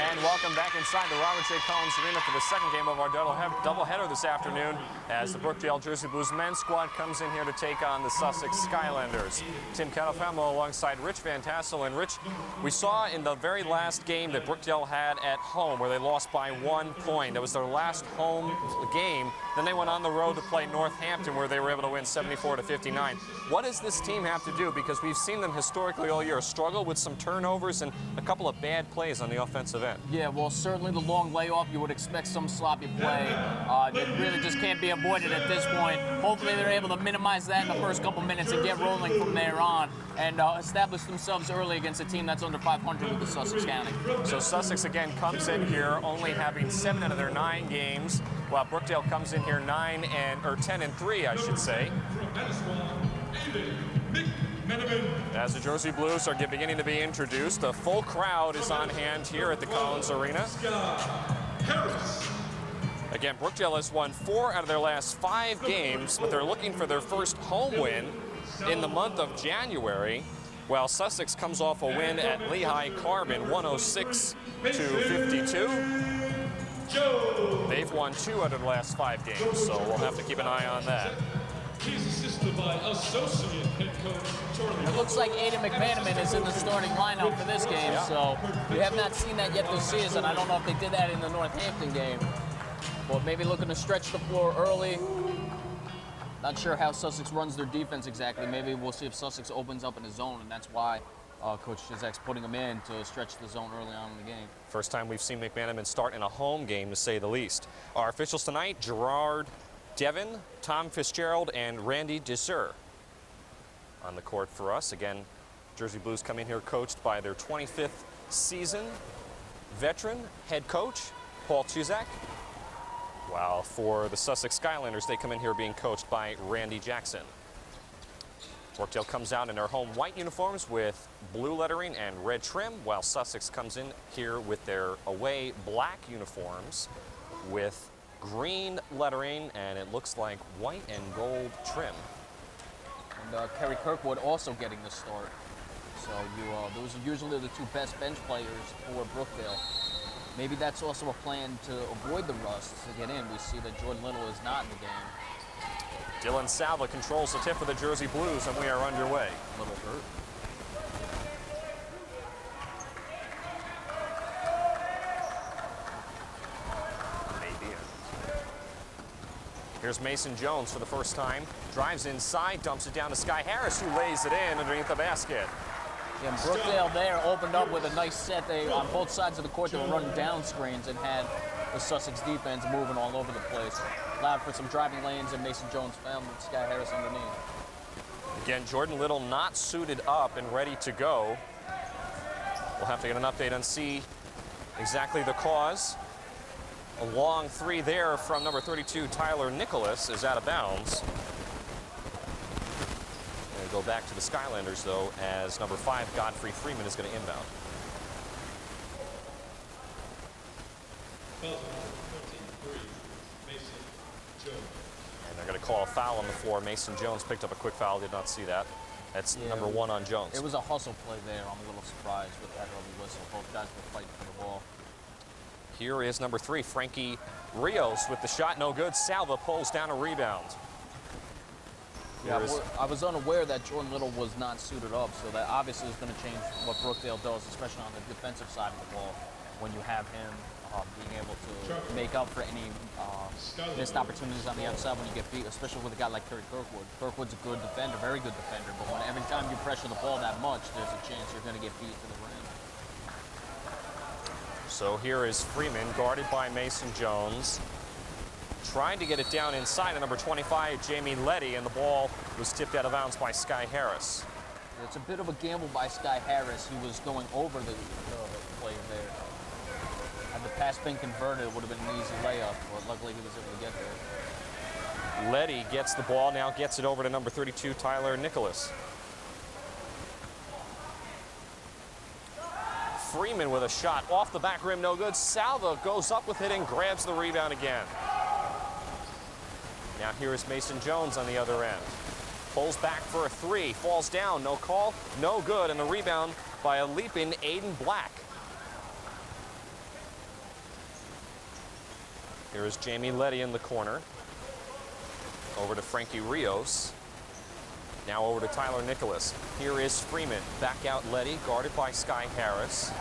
And welcome back inside the Robert J. Collins Arena for the second game of our doubleheader this afternoon as the Brookdale Jersey Blues men's squad comes in here to take on the Sussex Skylanders. Tim Catalfamo alongside Rich Van Tassel. And Rich, we saw in the very last game that Brookdale had at home where they lost by 1 point. That was their last home game. Then they went on the road to play Northampton where they were able to win 74-59. What does this team have to do? Because we've seen them historically all year struggle with some turnovers and a couple of bad plays on the offensive end. Yeah, well, certainly the long layoff, you would expect some sloppy play. It really just can't be avoided at this point. Hopefully they're able to minimize that in the first couple minutes and get rolling from there on and establish themselves early against a team that's under 500 with the Sussex County. So Sussex again comes in here only having 7 out of their 9 games, while Brookdale comes in here 10-3, I should say. As the Jersey Blues are beginning to be introduced, a full crowd is on hand here at the Collins Arena. Again, Brookdale has won 4 out of their last 5 games, but they're looking for their first home win in the month of January, while Sussex comes off a win at Lehigh Carbon, 106-52. They've won 2 out of the last 5 games, so we'll have to keep an eye on that. He's assisted by associate head coach Jordan. It looks like Aiden McManaman is in the starting lineup for this game, so we have not seen that yet this season. I don't know if they did that in the Northampton game, but maybe looking to stretch the floor early. Not sure how Sussex runs their defense exactly. Maybe we'll see if Sussex opens up in the zone, and that's why Coach Sussex putting him in to stretch the zone early on in the game. First time we've seen McManaman start in a home game, to say the least. Our officials tonight, Gerard Devin, Tom Fitzgerald, and Randy Desir on the court for us. Again, Jersey Blues come in here coached by their 25th season veteran head coach, Paul Chuzak. While for the Sussex Skylanders, they come in here being coached by Randy Jackson. Brookdale comes out in their home white uniforms with blue lettering and red trim, while Sussex comes in here with their away black uniforms with green lettering, and it looks like white and gold trim. And Kerry Kirkwood also getting the start. So those are usually the 2 best bench players for Brookdale. Maybe that's also a plan to avoid the rust to get in. We see that Jordan Little is not in the game. Dylan Salva controls the tip for the Jersey Blues, and we are underway. Little hurt. Here's Mason Jones for the first time. Drives inside, dumps it down to Sky Harris, who lays it in underneath the basket. Yeah, Brookdale there opened up with a nice set. They, on both sides of the court, they were running down screens and had the Sussex defense moving all over the place. Allowed for some driving lanes, and Mason Jones found Sky Harris underneath. Again, Jordan Little not suited up and ready to go. We'll have to get an update and see exactly the cause. A long 3 there from number 32, Tyler Nicholas, is out of bounds. Going to go back to the Skylanders, though, as number 5, Godfrey Freeman, is going to inbound. And they're going to call a foul on the floor. Mason Jones picked up a quick foul. Did not see that. That's number 1 on Jones. It was a hustle play there. I'm a little surprised with that early whistle. Both guys were fighting for the ball. Here is number 3, Frankie Rios, with the shot no good. Salva pulls down a rebound. Yeah, I was unaware that Jordan Little was not suited up, so that obviously is going to change what Brookdale does, especially on the defensive side of the ball, when you have him being able to make up for any missed opportunities on the outside when you get beat, especially with a guy like Kerry Kirkwood. Kirkwood's a good defender, very good defender, but when every time you pressure the ball that much, there's a chance you're going to get beat to the rim. So here is Freeman, guarded by Mason Jones. Trying to get it down inside of number 25, Jamie Letty, and the ball was tipped out of bounds by Sky Harris. It's a bit of a gamble by Sky Harris. He was going over the play there. Had the pass been converted, it would have been an easy layup, but luckily he was able to get there. Letty gets the ball, now gets it over to number 32, Tyler Nicholas. Freeman with a shot off the back rim, no good. Salva goes up with it and grabs the rebound again. Now here is Mason Jones on the other end. Pulls back for a 3, falls down, no call, no good, and the rebound by a leaping Aiden Black. Here is Jamie Letty in the corner. Over to Frankie Rios. Now over to Tyler Nicholas. Here is Freeman. Back out Letty, guarded by Sky Harris.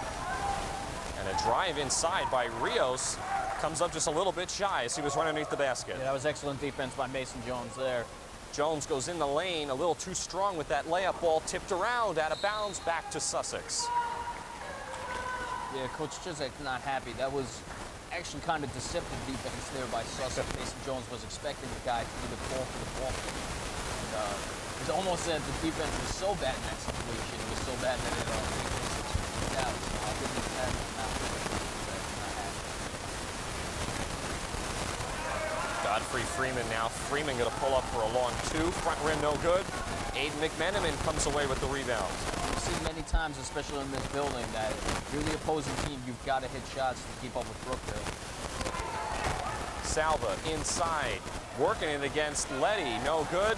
And a drive inside by Rios. Comes up just a little bit shy as he was running underneath the basket. Yeah, that was excellent defense by Mason Jones there. Jones goes in the lane, a little too strong with that layup ball, tipped around, out of bounds, back to Sussex. Yeah, Coach Sussex not happy. That was actually kind of deceptive defense there by Sussex. Mason Jones was expecting the guy to either fall for the ball. And, it was almost that the defense was so bad in that situation. It was so bad that it made out. So I didn't have Godfrey Freeman now. Freeman going to pull up for a long two. Front rim no good. Aiden McMenamin comes away with the rebound. We've seen many times, especially in this building, that if you're the opposing team, you've got to hit shots to keep up with Brookdale. Salva inside, working it against Letty, no good.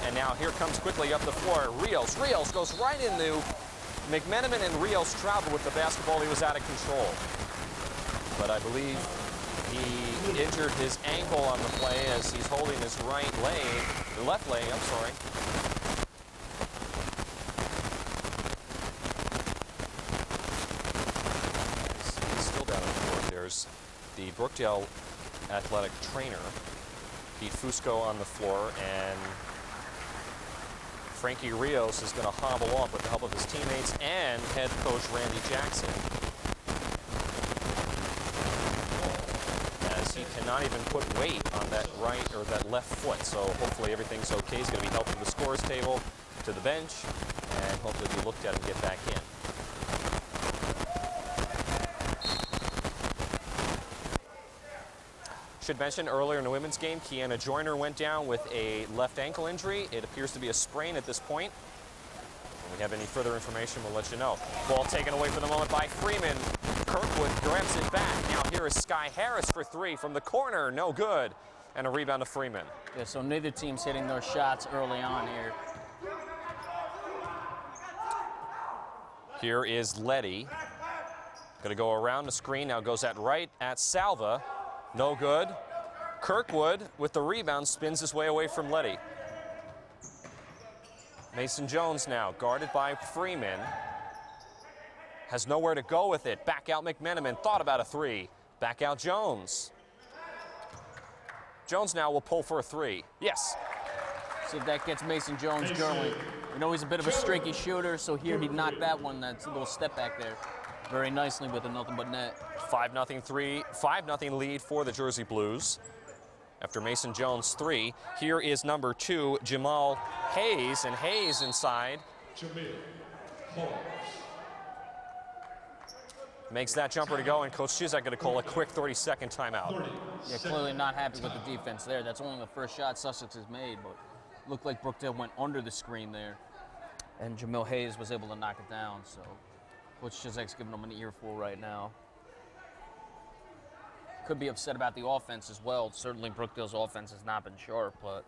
And now here comes quickly up the floor, Rios. Rios goes right into McMenamin, and Rios traveled with the basketball. He was out of control. But I believe he injured his ankle on the play as he's holding his left leg, I'm sorry. He's still down on the court. There's the Brookdale athletic trainer, Pete Fusco, on the floor, and Frankie Rios is going to hobble off with the help of his teammates and head coach Randy Jackson, as he cannot even put weight on that right or that left foot. So hopefully everything's okay. He's going to be helped to the scorer's table, to the bench, and hopefully be looked at and get back in. Should mention earlier in the women's game, Kiana Joyner went down with a left ankle injury. It appears to be a sprain at this point. When we have any further information, we'll let you know. Ball taken away for the moment by Freeman. Kirkwood grabs it back. Now here is Sky Harris for three from the corner. No good. And a rebound to Freeman. Yeah, so neither team's hitting their shots early on here. Here is Letty. Going to go around the screen. Now goes at right at Salva. No good. Kirkwood with the rebound spins his way away from Letty. Mason Jones now guarded by Freeman. Has nowhere to go with it. Back out McMenamin. Thought about a three. Back out Jones. Jones now will pull for a three. Yes. See if that gets Mason Jones going. You know he's a bit of a streaky shooter, so here he knocked that one. That's a little step back there very nicely with a nothing but net. 5-0 lead for the Jersey Blues. After Mason Jones' three, here is number 2, Jamal Hayes, and Hayes inside. Makes that jumper to go, and Coach Chizak going to call a quick 30-second timeout. Yeah, clearly not happy with the defense there. That's only the first shot Sussex has made, but looked like Brookdale went under the screen there, and Jamil Hayes was able to knock it down. So Coach Chizak's giving him an earful right now. Could be upset about the offense as well. Certainly Brookdale's offense has not been sharp, but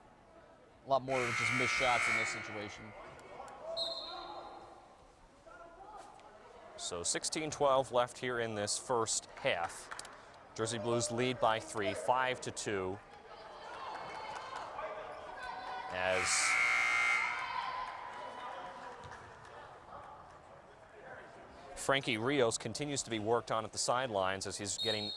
a lot more of just missed shots in this situation. So 16-12 left here in this first half. Jersey Blues lead by 3, 5-2. As Frankie Rios continues to be worked on at the sidelines as he's getting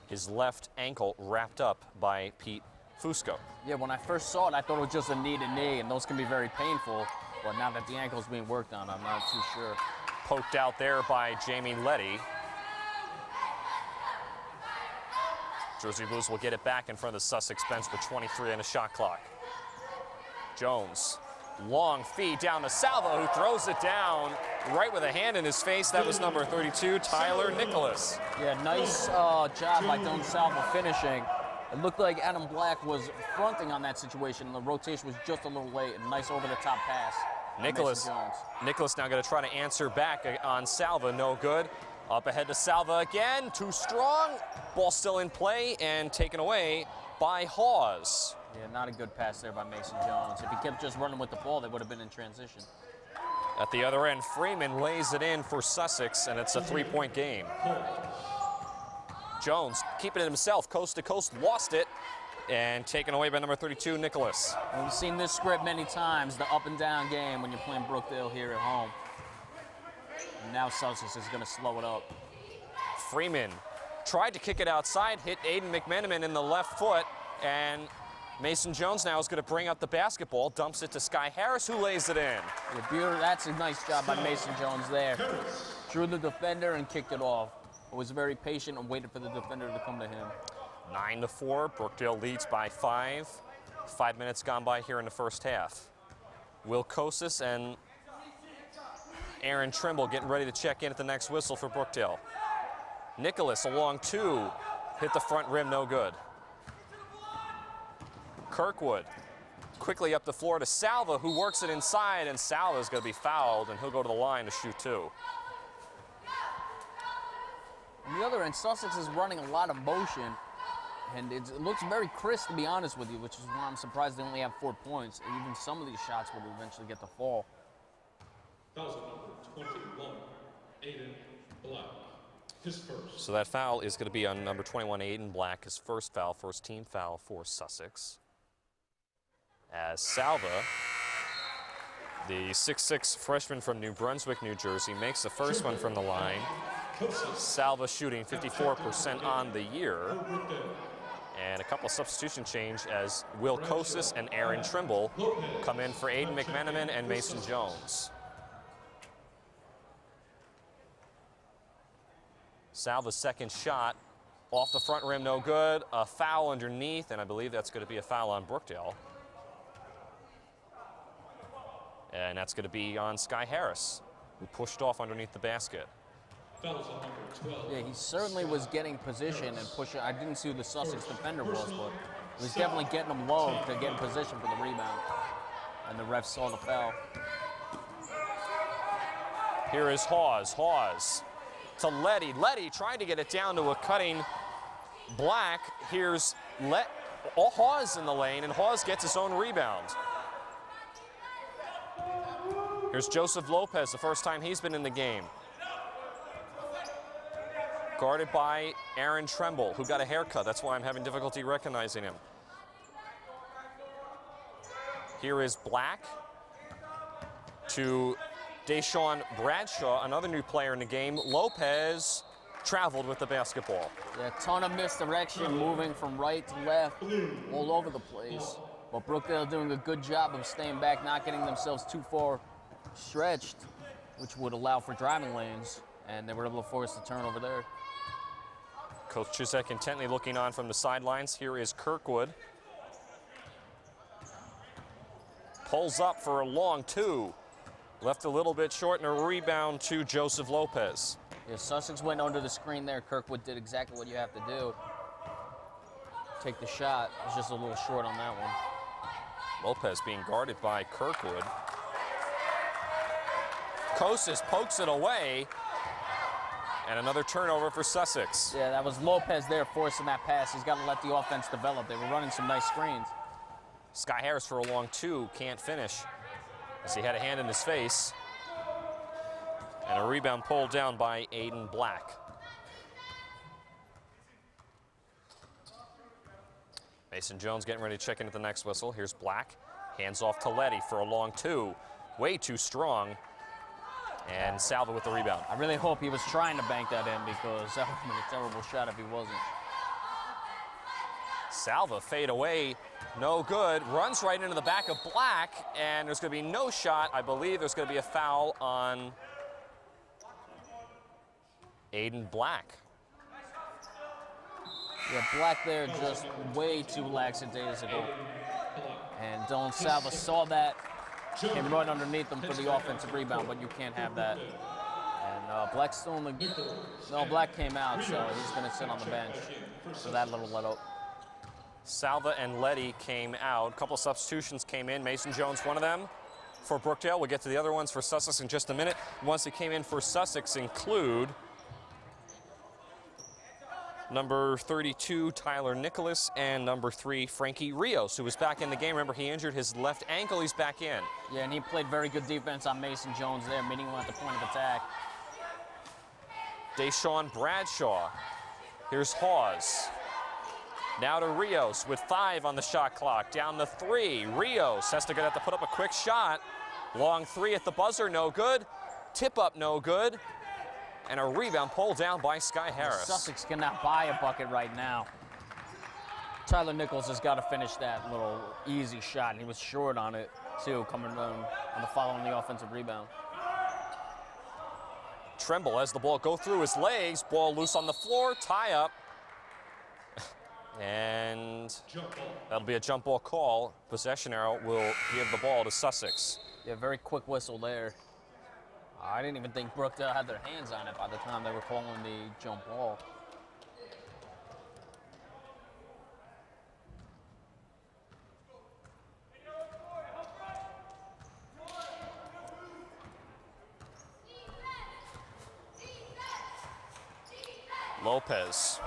his left ankle wrapped up by Pete Fusco. Yeah, when I first saw it, I thought it was just a knee to knee, and those can be very painful. But now that the ankle's being worked on, I'm not too sure. Poked out there by Jamie Letty. Jersey Blues will get it back in front of the Sussex bench with 23 on the shot clock. Jones, long feed down to Salvo, who throws it down right with a hand in his face. That was number 32, Tyler Nicholas. Yeah, nice job by Don Salvo finishing. It looked like Adam Black was fronting on that situation. The rotation was just a little late. A nice over-the-top pass. Nicholas now going to try to answer back on Salva. No good. Up ahead to Salva again. Too strong. Ball still in play and taken away by Hawes. Yeah, not a good pass there by Mason Jones. If he kept just running with the ball, they would have been in transition. At the other end, Freeman lays it in for Sussex, and it's a three-point game. Jones keeping it himself, coast to coast, lost it, and taken away by number 32, Nicholas. We've seen this script many times, the up and down game when you're playing Brookdale here at home. And now Sussex is going to slow it up. Freeman tried to kick it outside, hit Aiden McMenamin in the left foot, and Mason Jones now is going to bring up the basketball, dumps it to Sky Harris, who lays it in. Yeah, that's a nice job by Mason Jones there. Drew the defender and kicked it off. Was very patient and waited for the defender to come to him. 9-4, Brookdale leads by 5. 5 minutes gone by here in the first half. Will Kosis and Aaron Trimble getting ready to check in at the next whistle for Brookdale. Nicholas along 2, hit the front rim, no good. Kirkwood quickly up the floor to Salva, who works it inside, and Salva is going to be fouled, and he'll go to the line to shoot 2. On the other end, Sussex is running a lot of motion, and it looks very crisp, to be honest with you, which is why I'm surprised they only have 4 points. And even some of these shots would eventually get to fall. Fouls number 21, Aiden Black. His first. So that foul is going to be on number 21, Aiden Black, his first foul, first team foul for Sussex. As Salva, the 6'6" freshman from New Brunswick, New Jersey, makes the first one from the line. Salva shooting 54% on the year. And a couple substitution change as Will Kosis and Aaron Trimble come in for Aiden McMenamin and Mason Jones. Salva's second shot off the front rim, no good. A foul underneath, and I believe that's going to be a foul on Brookdale. And that's going to be on Sky Harris, who pushed off underneath the basket. Fouls on number 12. Yeah, he certainly was getting position and pushing. I didn't see who the Sussex defender was, but he was definitely getting him low to get in position for the rebound. And the ref saw the foul. Here is Hawes. Hawes to Letty. Letty trying to get it down to a cutting Black. Here's Hawes in the lane, and Hawes gets his own rebound. Here's Joseph Lopez, the first time he's been in the game. Guarded by Aaron Trimble, who got a haircut. That's why I'm having difficulty recognizing him. Here is Black to Deshaun Bradshaw, another new player in the game. Lopez traveled with the basketball. Yeah, a ton of misdirection, moving from right to left, all over the place. But Brookdale doing a good job of staying back, not getting themselves too far stretched, which would allow for driving lanes, and they were able to force the turnover there. Coach Chisek intently looking on from the sidelines. Here is Kirkwood. Pulls up for a long 2. Left a little bit short, and a rebound to Joseph Lopez. Yeah, Sussex went under the screen there. Kirkwood did exactly what you have to do. Take the shot. It's just a little short on that one. Lopez being guarded by Kirkwood. Kosis pokes it away, and another turnover for Sussex. Yeah, that was Lopez there forcing that pass. He's got to let the offense develop. They were running some nice screens. Sky Harris for a long 2, can't finish as he had a hand in his face. And a rebound pulled down by Aiden Black. Mason Jones getting ready to check in at the next whistle. Here's Black, hands off to Letty for a long 2. Way too strong. And Salva with the rebound. I really hope he was trying to bank that in, because that would have been a terrible shot if he wasn't. Salva fade away, no good. Runs right into the back of Black, and there's going to be no shot. I believe there's going to be a foul on Aiden Black. Yeah, Black there just way too lackadaisical. And Dylan Salva saw that, came right underneath him for the offensive rebound, but you can't have that. And Black's still in the... No, Black came out, so he's going to sit on the bench for that little let up. Salva and Letty came out. A couple substitutions came in. Mason Jones, one of them for Brookdale. We'll get to the other ones for Sussex in just a minute. Ones that came in for Sussex include number 32, Tyler Nicholas, and number 3, Frankie Rios, who was back in the game. Remember, he injured his left ankle. He's back in. Yeah, and he played very good defense on Mason Jones there, meeting him at the point of attack. Deshaun Bradshaw Here's Hawes. Now to Rios with 5 on the shot clock. Down to 3. Rios has to have to put up a quick shot. Long 3 at the buzzer, no good. Tip up, no good. And a rebound pulled down by Sky Harris. Sussex cannot buy a bucket right now. Tyler Nichols has got to finish that little easy shot, and he was short on it, too, coming on the following the offensive rebound. Trimble has the ball go through his legs. Ball loose on the floor. Tie up. And that'll be a jump ball call. Possession arrow will give the ball to Sussex. Yeah, very quick whistle there. I didn't even think Brookdale had their hands on it by the time they were calling the jump ball. Lopez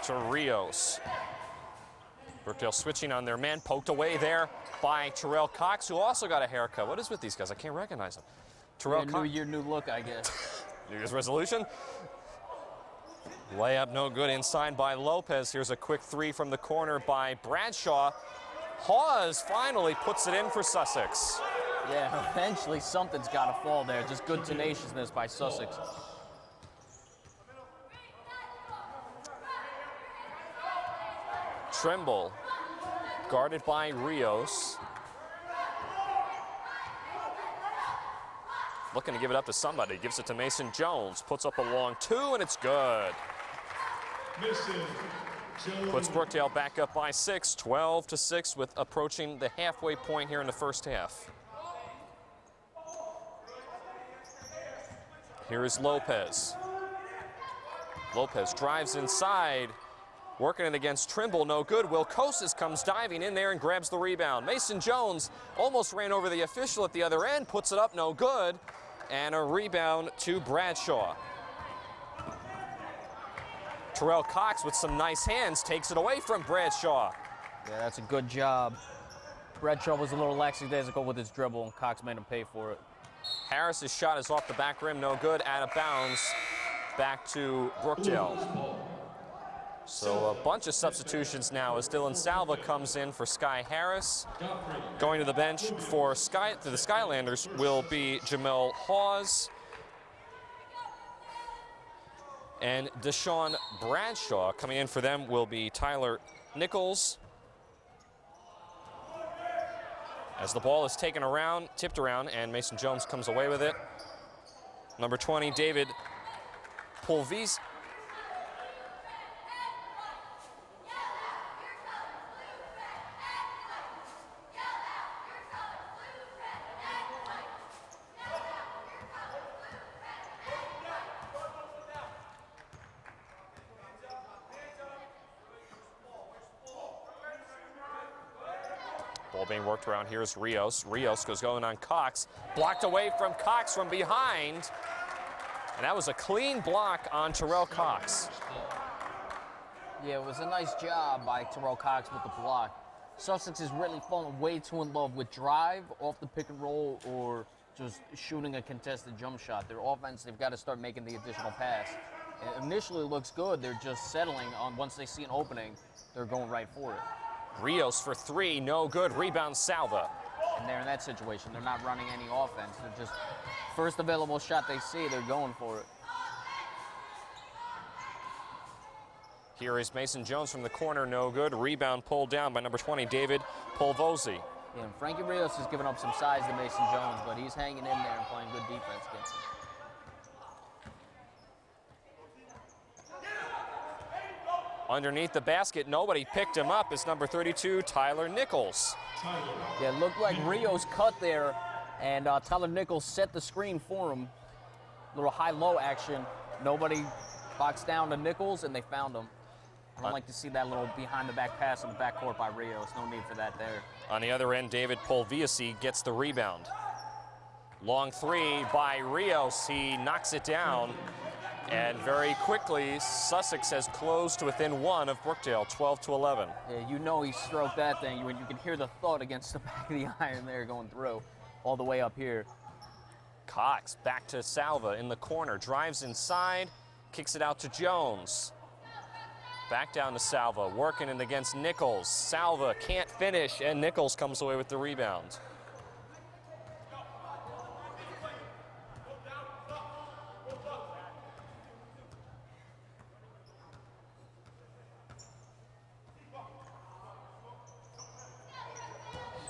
to Rios. Brookdale switching on their man, poked away there by Terrell Cox, who also got a haircut. What is with these guys? I can't recognize them. Terrell New Cox. year, new look, I guess. New Year's resolution. Layup no good inside by Lopez. Here's a quick 3 from the corner by Bradshaw. Hawes finally puts it in for Sussex. Yeah, eventually something's got to fall there. Just good tenaciousness by Sussex. Trimble, guarded by Rios. Looking to give it up to somebody. Gives it to Mason Jones. Puts up a long 2, and it's good. Puts Brookdale back up by 6, 12-6, with approaching the halfway point here in the first half. Here is Lopez. Lopez drives inside. Working it against Trimble, no good. Wilcosis comes diving in there and grabs the rebound. Mason Jones almost ran over the official at the other end, puts it up, no good. And a rebound to Bradshaw. Terrell Cox with some nice hands takes it away from Bradshaw. Yeah, that's a good job. Bradshaw was a little lackadaisical with his dribble, and Cox made him pay for it. Harris's shot is off the back rim, no good, out of bounds. Back to Brookdale. So a bunch of substitutions now as Dylan Salva comes in for Sky Harris. Going to the bench for the Skylanders will be Jamel Hawes and Deshaun Bradshaw. Coming in for them will be Tyler Nichols. As the ball is taken around, tipped around, and Mason Jones comes away with it. Number 20, David Pulvis. Ball being worked around. Here's Rios. Rios goes going on Cox. Blocked away from Cox from behind. And that was a clean block on Terrell Cox. Yeah, it was a nice job by Terrell Cox with the block. Sussex has really fallen way too in love with drive off the pick and roll or just shooting a contested jump shot. Their offense, they've got to start making the additional pass. It initially looks good. They're just settling on once they see an opening, they're going right for it. Rios for 3, no good. Rebound Salva. And they're in that situation. They're not running any offense. They're just first available shot they see, they're going for it. Here is Mason Jones from the corner, no good. Rebound pulled down by number 20, David Polvosi. Yeah, and Frankie Rios has given up some size to Mason Jones, but he's hanging in there and playing good defense against him. Underneath the basket, nobody picked him up. It's number 32, Tyler Nichols. Yeah, it looked like Rios cut there, and Tyler Nichols set the screen for him. Little high-low action. Nobody boxed down to Nichols, and they found him. I don't like to see that little behind-the-back pass in the backcourt by Rios. No need for that there. On the other end, David Polviasi gets the rebound. Long 3 by Rios. He knocks it down. And very quickly, Sussex has closed to within 1 of Brookdale, 12-11. Yeah, you know he stroked that thing when you can hear the thud against the back of the iron there going through, all the way up here. Cox back to Salva in the corner, drives inside, kicks it out to Jones. Back down to Salva, working it against Nichols. Salva can't finish, and Nichols comes away with the rebound.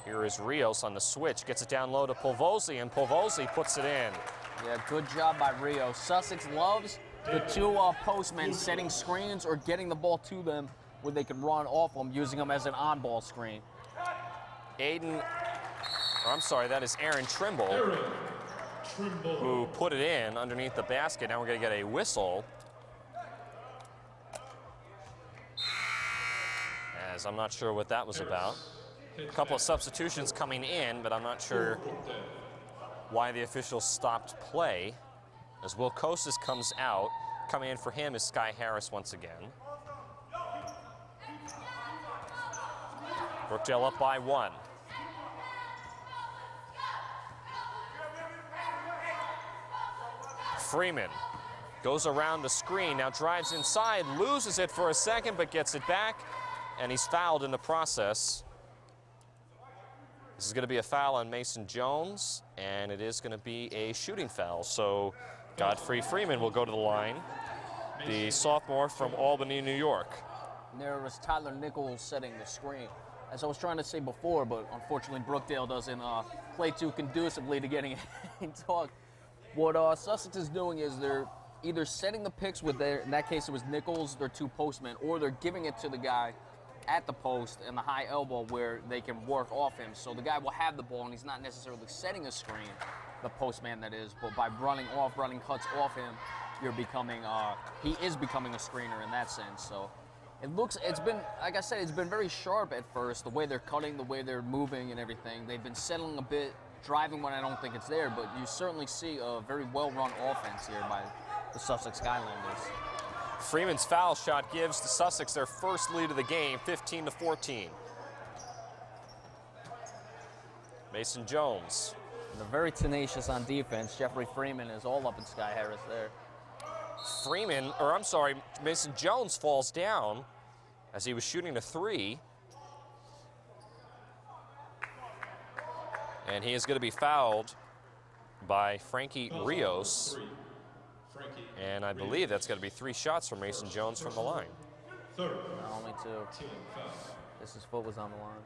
Here is Rios on the switch, gets it down low to Polvosi, and Polvosi puts it in. Yeah, good job by Rio. Sussex loves the two postmen setting screens or getting the ball to them where they can run off them, using them as an on-ball screen. That is Aaron Trimble, who put it in underneath the basket. Now we're going to get a whistle, as I'm not sure what that was about. A couple of substitutions coming in, but I'm not sure why the officials stopped play. As Will Kostas comes out, coming in for him is Sky Harris once again. Brookdale up by 1. Freeman goes around the screen, now drives inside, loses it for a second, but gets it back, and he's fouled in the process. This is going to be a foul on Mason Jones, and it is going to be a shooting foul. So Godfrey Freeman will go to the line, the sophomore from Albany, New York. And there was Tyler Nichols setting the screen. As I was trying to say before, but unfortunately Brookdale doesn't play too conducively to getting any talk. What Sussex is doing is they're either setting the picks with in that case it was Nichols, their two postmen, or they're giving it to the guy at the post and the high elbow where they can work off him. So the guy will have the ball and he's not necessarily setting a screen, the postman that is, but by running cuts off him, he is becoming a screener in that sense. So it's been, like I said, it's been very sharp at first, the way they're cutting, the way they're moving and everything. They've been settling a bit, driving when I don't think it's there, but you certainly see a very well-run offense here by the Sussex Skylanders. Freeman's foul shot gives the Sussex their first lead of the game, 15-14. Mason Jones. And they're very tenacious on defense. Jeffrey Freeman is all up in Sky Harris there. Mason Jones falls down as he was shooting a 3. And he is going to be fouled by Frankie Rios. And I believe that's going to be 3 shots from Mason Jones from the line. No, only 2. His foot was on the line.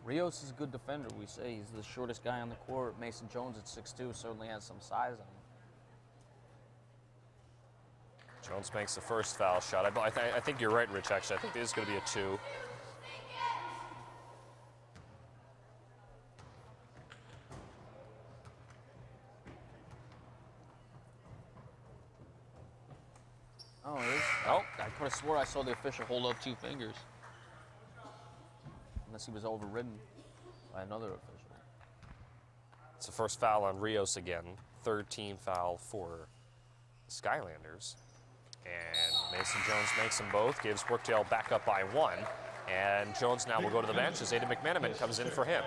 Rios is a good defender, we say. He's the shortest guy on the court. Mason Jones at 6'2", certainly has some size on him. Jones makes the first foul shot. I think you're right, Rich, actually. I think this is going to be a 2. Oh, it is? Oh, I could have swore I saw the official hold up 2 fingers. Unless he was overridden by another official. It's the first foul on Rios again. 3rd team foul for Skylanders. And Mason Jones makes them both, gives Brookdale back up by 1. And Jones now will go to the bench as Aiden McMenamin comes in for him.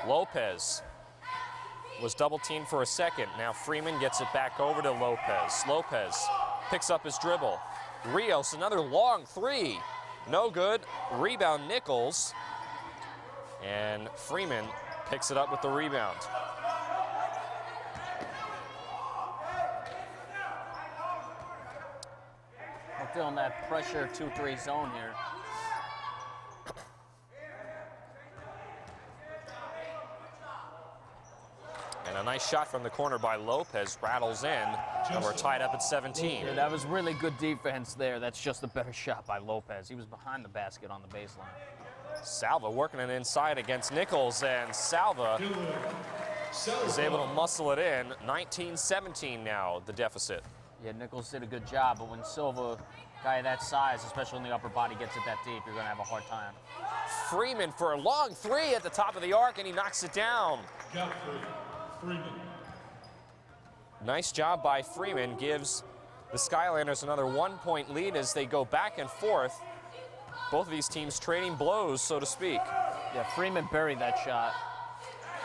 Lopez was double teamed for a second. Now Freeman gets it back over to Lopez. Lopez picks up his dribble. Rios, another long 3. No good. Rebound Nichols. And Freeman picks it up with the rebound. Still in that pressure 2-3 zone here. And a nice shot from the corner by Lopez rattles in, and we're tied up at 17. Yeah, that was really good defense there. That's just a better shot by Lopez. He was behind the basket on the baseline. Salva working it inside against Nichols, and Salva is able to muscle it in. 19-17 now, the deficit. Yeah, Nichols did a good job, but when Silva, guy that size, especially in the upper body, gets it that deep, you're going to have a hard time. Freeman for a long 3 at the top of the arc, and he knocks it down. Freeman. Nice job by Freeman. Gives the Skylanders another 1-point lead as they go back and forth. Both of these teams trading blows, so to speak. Yeah, Freeman buried that shot.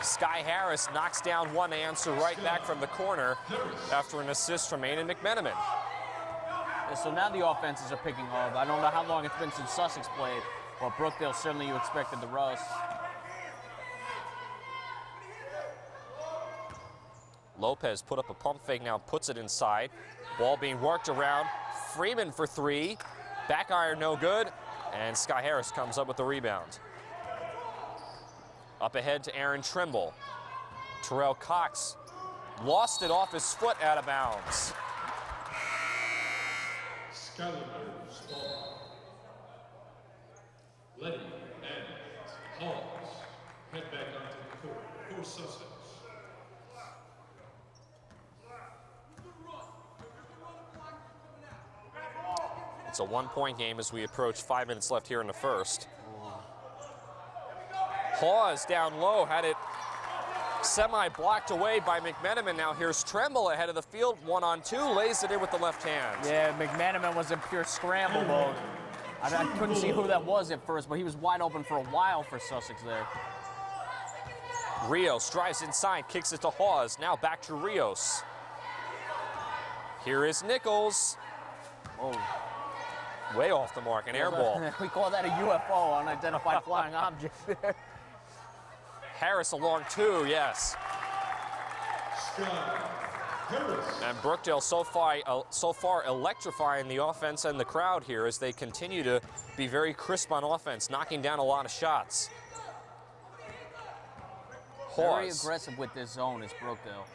Sky Harris knocks down one to answer right back from the corner after an assist from Aiden McMenamin. Yeah, so now the offenses are picking up. I don't know how long it's been since Sussex played, but Brookdale, certainly you expected the rust. Lopez put up a pump fake, now puts it inside. Ball being worked around. Freeman for three. Back iron no good. And Sky Harris comes up with the rebound. Up ahead to Aaron Trimble. Terrell Cox lost it off his foot out of bounds. Skylanders ball. Letty and Halls head back onto the court for Sussex. It's a one-point game as we approach 5 minutes left here in the first. Hawes down low, had it semi-blocked away by McMenamin. Now here's Tremble ahead of the field, 1-on-2, lays it in with the left hand. Yeah, McMenamin was in pure scramble mode. I couldn't see who that was at first, but he was wide open for a while for Sussex there. Rios drives inside, kicks it to Hawes. Now back to Rios. Here is Nichols. Oh. Way off the mark, an air ball. We call that a UFO, unidentified flying object there. Harris along two, yes. Sky Harris. And Brookdale so far electrifying the offense and the crowd here as they continue to be very crisp on offense, knocking down a lot of shots. Very Hawes. aggressive with this zone is Brookdale.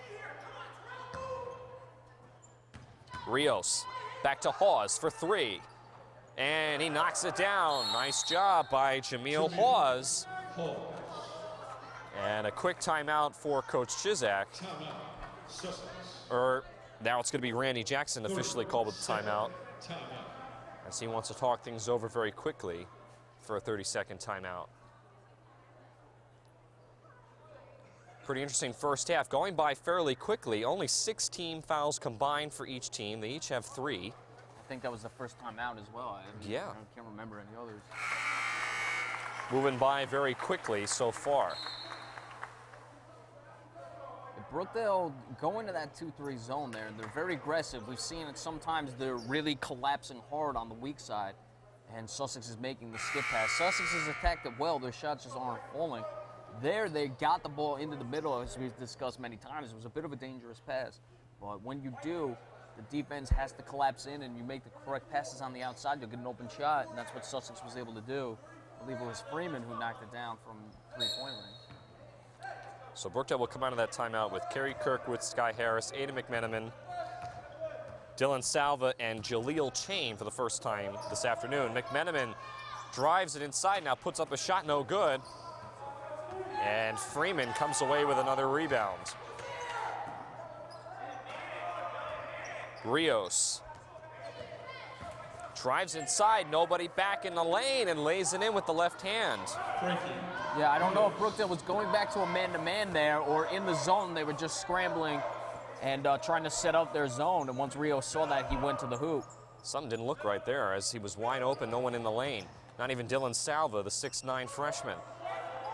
Rios back to Hawes for three. And he knocks it down. Nice job by Jameel Hawes. Halls. And a quick timeout for Coach Chizak. Timeout. Sussex. Now it's going to be Randy Jackson officially called with the timeout, Timeout. as he wants to talk things over very quickly for a 30-second timeout. Pretty interesting first half, going by fairly quickly. Only 6 team fouls combined for each team. They each have 3. I think that was the first time out as well. Yeah. I can't remember any others. Moving by very quickly so far. Brookdale going to that 2-3 zone there, they're very aggressive. We've seen it sometimes they're really collapsing hard on the weak side, and Sussex is making the skip pass. Sussex has attacked it well, their shots just aren't falling. There, they got the ball into the middle, as we've discussed many times. It was a bit of a dangerous pass, but when you do, the defense has to collapse in and you make the correct passes on the outside, you'll get an open shot, and that's what Sussex was able to do. I believe it was Freeman who knocked it down from three-point range. So Brookdale will come out of that timeout with Kerry Kirkwood, Sky Harris, Aiden McMenamin, Dylan Salva, and Jaleel Chain for the first time this afternoon. McMenamin drives it inside, now puts up a shot, no good. And Freeman comes away with another rebound. Rios drives inside, nobody back in the lane, and lays it in with the left hand. Frankie. Yeah, I don't know if Brookdale was going back to a man-to-man there or in the zone. They were just scrambling and trying to set up their zone. And once Rio saw that, he went to the hoop. Something didn't look right there as he was wide open, no one in the lane. Not even Dylan Salva, the 6'9" freshman.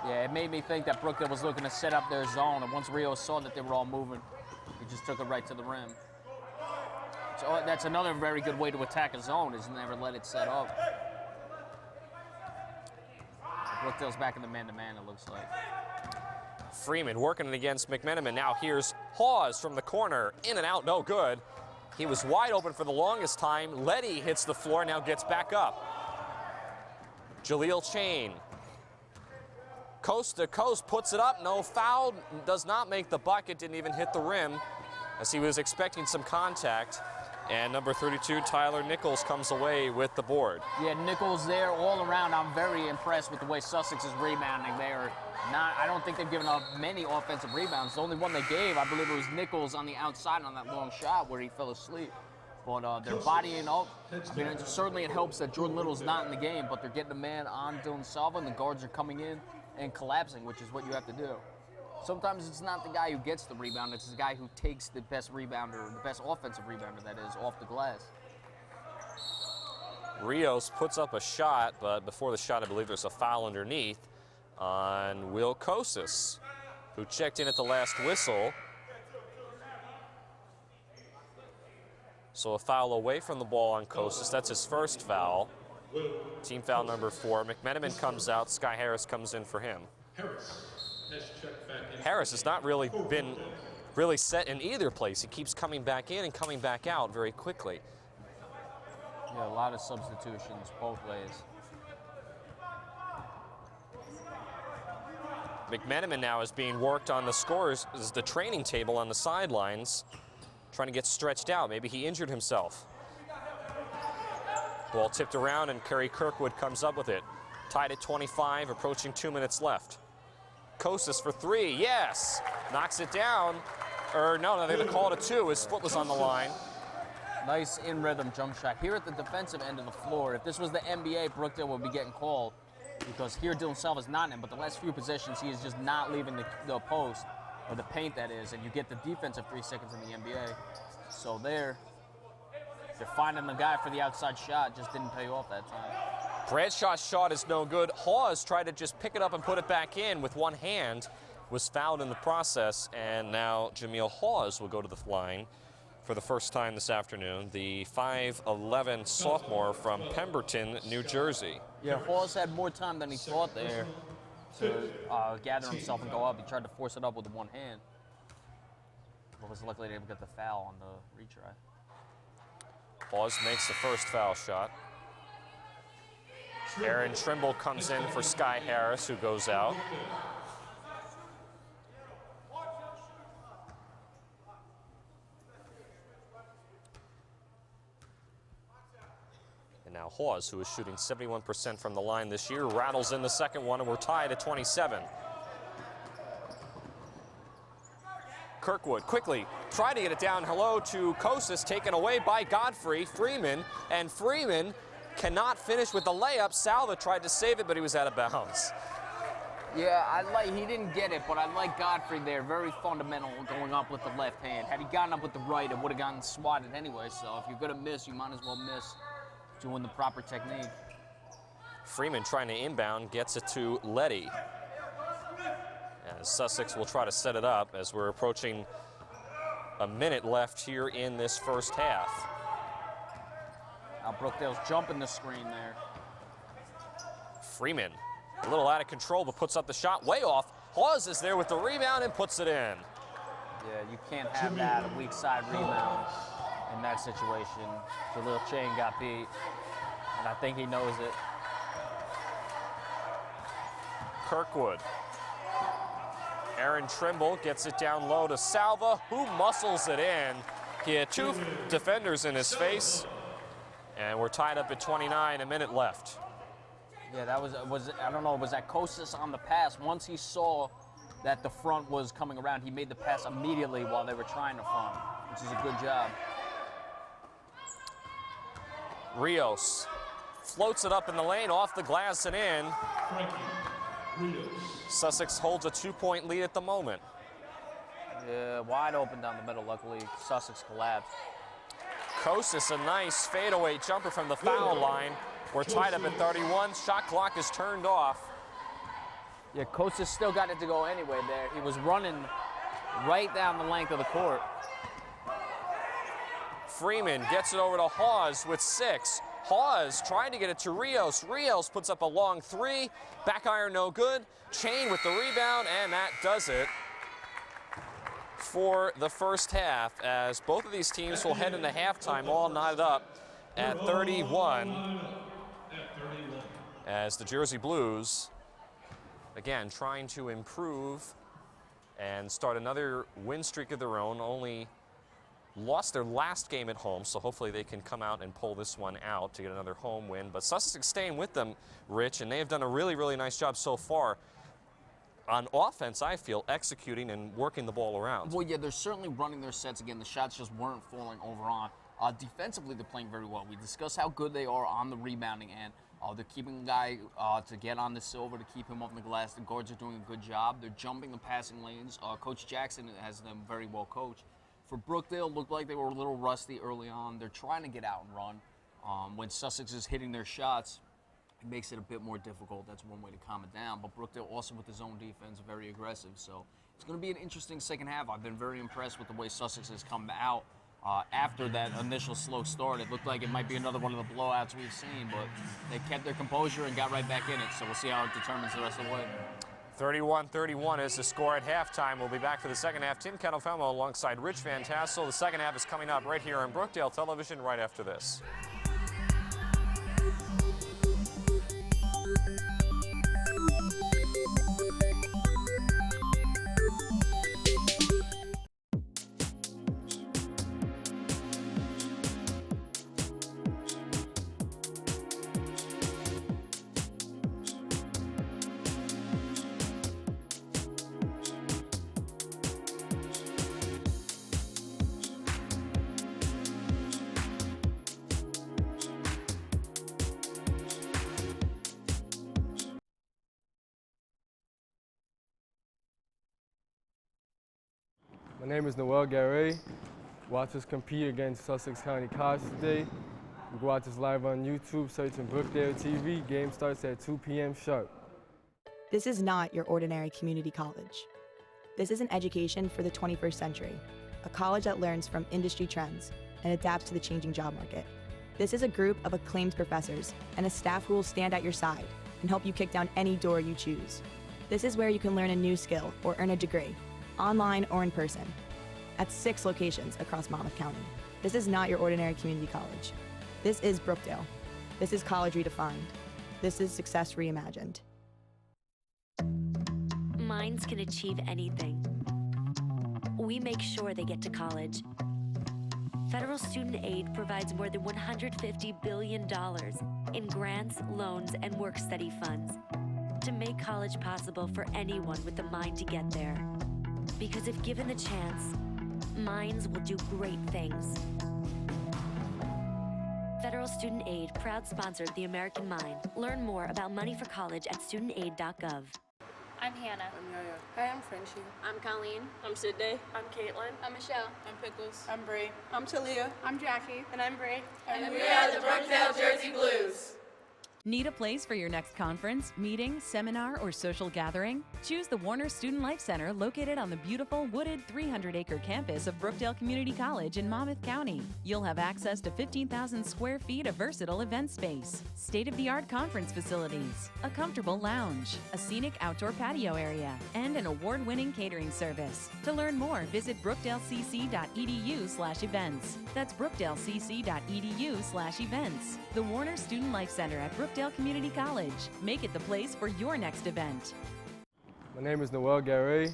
Yeah, it made me think that Brookdale was looking to set up their zone. And once Rio saw that they were all moving, he just took it right to the rim. So that's another very good way to attack a zone, is never let it set up. Brookdale's back in the man-to-man, it looks like. Freeman working it against McMenamin. Now here's Hawes from the corner. In and out, no good. He was wide open for the longest time. Letty hits the floor, now gets back up. Jaleel Chain. Coast to coast, puts it up, no foul. Does not make the bucket, didn't even hit the rim as he was expecting some contact. And number 32, Tyler Nichols, comes away with the board. Yeah, Nichols there all around. I'm very impressed with the way Sussex is rebounding. I don't think they've given up many offensive rebounds. The only one they gave, I believe it was Nichols on the outside on that long shot where he fell asleep. But they're bodying up. I mean, certainly it helps that Jordan Little's not in the game, but they're getting a man on Dylan Salva, and the guards are coming in and collapsing, which is what you have to do. Sometimes it's not the guy who gets the rebound, it's the guy who takes the best rebounder, the best offensive rebounder, that is, off the glass. Rios puts up a shot, but before the shot, I believe there's a foul underneath on Will Kosis, who checked in at the last whistle. So a foul away from the ball on Kosis. That's his first foul. Team foul number 4. McMenamin comes out. Sky Harris comes in for him. Harris has not really been set in either place. He keeps coming back in and coming back out very quickly. Yeah, a lot of substitutions both ways. McMenamin now is being worked on the scores, is the training table on the sidelines, trying to get stretched out. Maybe he injured himself. Ball tipped around and Kerry Kirkwood comes up with it. Tied at 25, approaching 2 minutes left. Kosis for 3, yes! Knocks it down. Or no, they're going to call it a 2. His foot was on the line. Nice in-rhythm jump shot. Here at the defensive end of the floor, if this was the NBA, Brookdale would be getting called because here Dylan Selva's not in, but the last few possessions, he is just not leaving the post, or the paint that is, and you get the defensive 3 seconds in the NBA. So they're finding the guy for the outside shot, just didn't pay off that time. Bradshaw's shot is no good. Hawes tried to just pick it up and put it back in with one hand, was fouled in the process, and now Jameel Hawes will go to the line for the first time this afternoon, the 5'11" sophomore from Pemberton, New Jersey. Yeah, Hawes had more time than he thought there to gather himself and go up. He tried to force it up with one hand, but was luckily able to get the foul on the retry. Hawes makes the first foul shot. Aaron Trimble comes in for Sky Harris, who goes out. And now Hawes, who is shooting 71% from the line this year, rattles in the second one, and we're tied at 27. Kirkwood quickly tried to get it down hello to Kosis, taken away by Godfrey. Freeman, and Freeman cannot finish with the layup. Salva tried to save it, but he was out of bounds. Yeah, he didn't get it, but I like Godfrey there. Very fundamental going up with the left hand. Had he gotten up with the right, it would have gotten swatted anyway. So if you're going to miss, you might as well miss doing the proper technique. Freeman trying to inbound, gets it to Letty. As Sussex will try to set it up as we're approaching a minute left here in this first half. Now Brookdale's jumping the screen there. Freeman, a little out of control, but puts up the shot way off. Hawes is there with the rebound and puts it in. Yeah, you can't have that, a weak side rebound in that situation. Jaleel Chain got beat, and I think he knows it. Kirkwood. Aaron Trimble gets it down low to Salva, who muscles it in. He had 2 defenders in his face, and we're tied up at 29, a minute left. Yeah, that was I don't know, was that Kosis on the pass? Once he saw that the front was coming around, he made the pass immediately while they were trying to front, which is a good job. Rios floats it up in the lane, off the glass and in. Sussex holds a 2-point lead at the moment. Yeah, wide open down the middle. Luckily, Sussex collapsed. Kosis, a nice fadeaway jumper from the foul line. We're tied up at 31. Shot clock is turned off. Yeah, Kosis still got it to go anyway there. He was running right down the length of the court. Freeman gets it over to Hawes with 6. Hawes trying to get it to Rios. Rios puts up a long 3. Back iron no good. Chain with the rebound, and that does it for the first half, as both of these teams will head into halftime all knotted up at 31. As the Jersey Blues, again, trying to improve and start another win streak of their own. Only lost their last game at home, so hopefully they can come out and pull this one out to get another home win. But Sussex staying with them, Rich, and they have done a really, really nice job so far on offense, I feel, executing and working the ball around. Well, yeah, they're certainly running their sets again. The shots just weren't falling over on. Defensively, they're playing very well. We discussed how good they are on the rebounding end. They're keeping a guy to get on the silver, to keep him off the glass. The guards are doing a good job. They're jumping the passing lanes. Coach Jackson has them very well coached. For Brookdale, looked like they were a little rusty early on. They're trying to get out and run. When Sussex is hitting their shots, it makes it a bit more difficult. That's one way to calm it down. But Brookdale also with his own defense, very aggressive. So it's going to be an interesting second half. I've been very impressed with the way Sussex has come out after that initial slow start. It looked like it might be another one of the blowouts we've seen, but they kept their composure and got right back in it. So we'll see how it determines the rest of the way. 31-31 is the score at halftime. We'll be back for the second half. Tim Kettlefelmo alongside Rich Van Tassel. The second half is coming up right here on Brookdale Television right after this. My name is Noel Garay. Watch us compete against Sussex County College today. You can watch us live on YouTube, searching Brookdale TV. Game starts at 2 p.m. sharp. This is not your ordinary community college. This is an education for the 21st century, a college that learns from industry trends and adapts to the changing job market. This is a group of acclaimed professors and a staff who will stand at your side and help you kick down any door you choose. This is where you can learn a new skill or earn a degree, online or in person, at 6 locations across Monmouth County. This is not your ordinary community college. This is Brookdale. This is college redefined. This is success reimagined. Minds can achieve anything. We make sure they get to college. Federal student aid provides more than $150 billion in grants, loans, and work-study funds to make college possible for anyone with the mind to get there. Because if given the chance, minds will do great things. Federal Student Aid, proud sponsor of the American Mind. Learn more about money for college at studentaid.gov. I'm Hannah. I'm Yaya. Hi, I'm Frenchie. I'm Colleen. I'm Sydney. I'm Caitlin. I'm Michelle. I'm Pickles. I'm Bree. I'm Talia. I'm Jackie. And I'm Bree. And we are the Brookdale Jersey Blues. Need a place for your next conference, meeting, seminar, or social gathering? Choose the Warner Student Life Center located on the beautiful wooded 300-acre campus of Brookdale Community College in Monmouth County. You'll have access to 15,000 square feet of versatile event space, state-of-the-art conference facilities, a comfortable lounge, a scenic outdoor patio area, and an award-winning catering service. To learn more, visit brookdalecc.edu/events. That's brookdalecc.edu/events. The Warner Student Life Center at Brookdale Community College. Make it the place for your next event. My name is Noel Garay.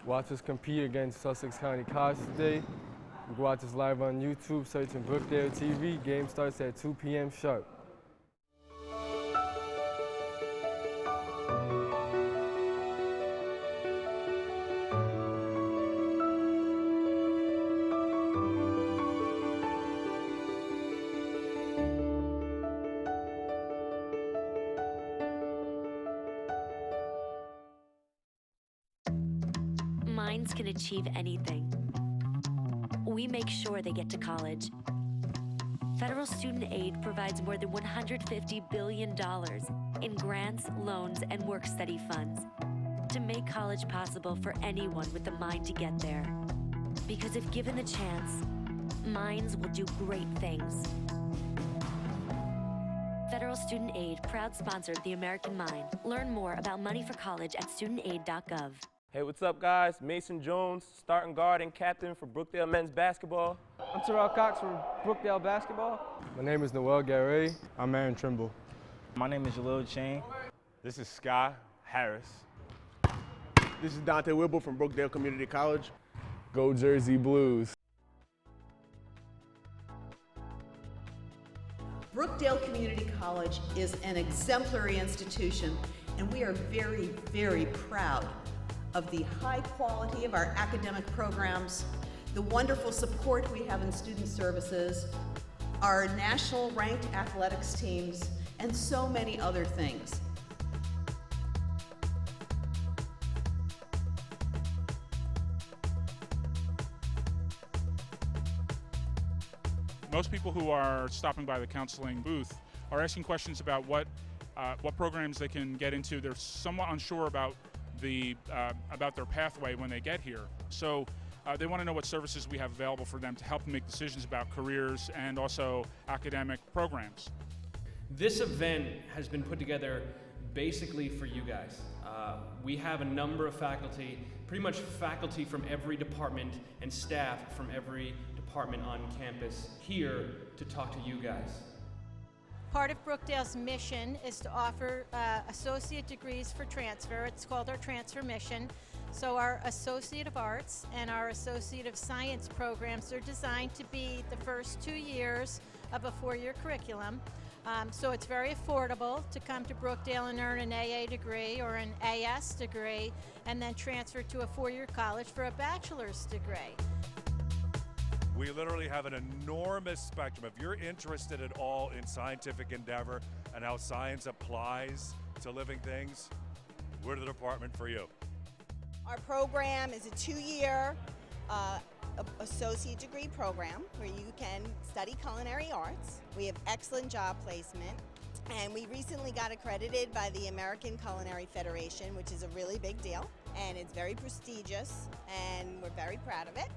Watch us compete against Sussex County College today. You can watch us live on YouTube, searching Brookdale TV. Game starts at 2 p.m. sharp. Minds can achieve anything. We make sure they get to college. Federal student aid provides more than $150 billion in grants, loans, and work-study funds to make college possible for anyone with the mind to get there. Because if given the chance, minds will do great things. Federal Student Aid, proud sponsor of the American Mind. Learn more about money for college at studentaid.gov. Hey, what's up, guys? Mason Jones, starting guard and captain for Brookdale men's basketball. I'm Terrell Cox from Brookdale basketball. My name is Noel Garay. I'm Aaron Trimble. My name is Jalil Chain. This is Sky Harris. This is Dante Wibble from Brookdale Community College. Go Jersey Blues. Brookdale Community College is an exemplary institution, and we are very, very proud of the high quality of our academic programs, the wonderful support we have in student services, our national ranked athletics teams, and so many other things. Most people who are stopping by the counseling booth are asking questions about what programs they can get into. They're somewhat unsure about their pathway when they get here. So they want to know what services we have available for them to help them make decisions about careers and also academic programs. This event has been put together basically for you guys. We have a number of faculty, pretty much faculty from every department and staff from every department on campus here to talk to you guys. Part of Brookdale's mission is to offer associate degrees for transfer. It's called our transfer mission. So our Associate of Arts and our Associate of Science programs are designed to be the first 2 years of a 4-year curriculum. So it's very affordable to come to Brookdale and earn an AA degree or an AS degree and then transfer to a 4-year college for a bachelor's degree. We literally have an enormous spectrum. If you're interested at all in scientific endeavor and how science applies to living things, we're the department for you. Our program is a 2-year associate degree program where you can study culinary arts. We have excellent job placement, and we recently got accredited by the American Culinary Federation, which is a really big deal, and it's very prestigious, and we're very proud of it.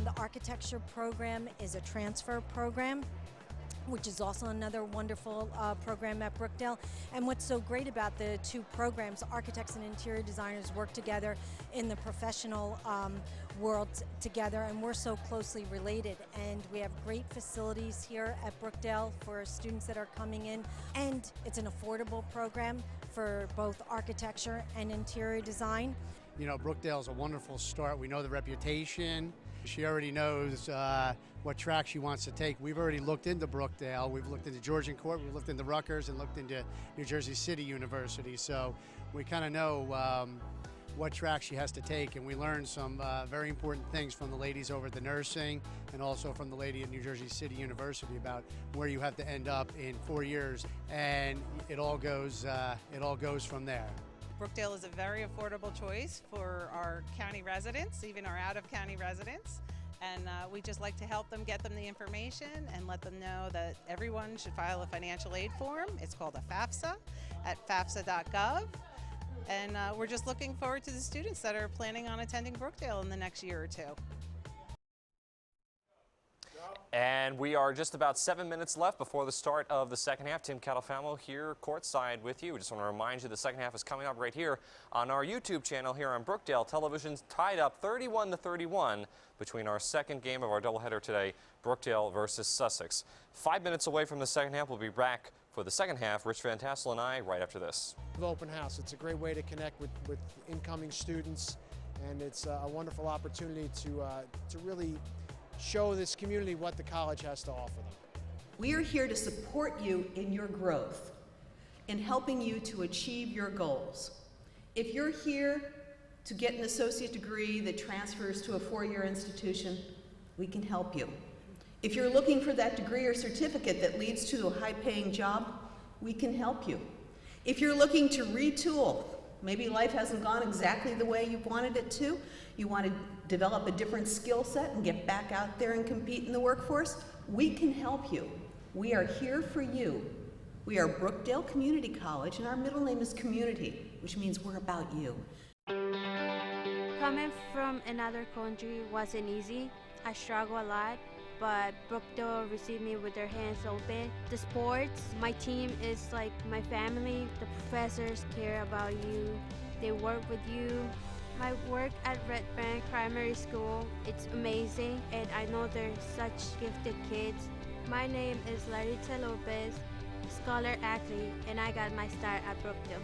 The architecture program is a transfer program, which is also another wonderful program at Brookdale. And what's so great about the two programs, architects and interior designers work together in the professional world together, and we're so closely related. And we have great facilities here at Brookdale for students that are coming in. And it's an affordable program for both architecture and interior design. You know, Brookdale's a wonderful start. We know the reputation. She already knows what track she wants to take. We've already looked into Brookdale. We've looked into Georgian Court, we've looked into Rutgers, and looked into New Jersey City University. So we kind of know what track she has to take, and we learned some very important things from the ladies over at the nursing and also from the lady at New Jersey City University about where you have to end up in 4 years, and it all goes from there. Brookdale is a very affordable choice for our county residents, even our out-of-county residents. And we just like to help them, get them the information, and let them know that everyone should file a financial aid form. It's called a FAFSA at fafsa.gov. And we're just looking forward to the students that are planning on attending Brookdale in the next year or two. And we are just about 7 minutes left before the start of the second half. Tim Catalfamo here courtside with you. We just want to remind you the second half is coming up right here on our YouTube channel here on Brookdale Television's tied up 31-31 between our second game of our doubleheader today, Brookdale versus Sussex. 5 minutes away from the second half. We'll be back for the second half. Rich Van Tassel and I right after this. Open house. It's a great way to connect with incoming students, and it's a wonderful opportunity to really show this community what the college has to offer them. We are here to support you in your growth, in helping you to achieve your goals. If you're here to get an associate degree that transfers to a 4-year institution, we can help you. If you're looking for that degree or certificate that leads to a high-paying job, we can help you. If you're looking to retool, maybe life hasn't gone exactly the way you wanted it to, you want to develop a different skill set and get back out there and compete in the workforce, we can help you. We are here for you. We are Brookdale Community College, and our middle name is Community, which means we're about you. Coming from another country wasn't easy. I struggled a lot, but Brookdale received me with their hands open. The sports, my team is like my family. The professors care about you. They work with you. My work at Red Bank Primary School, it's amazing, and I know they're such gifted kids. My name is Larita Lopez, scholar athlete, and I got my start at Brookdale.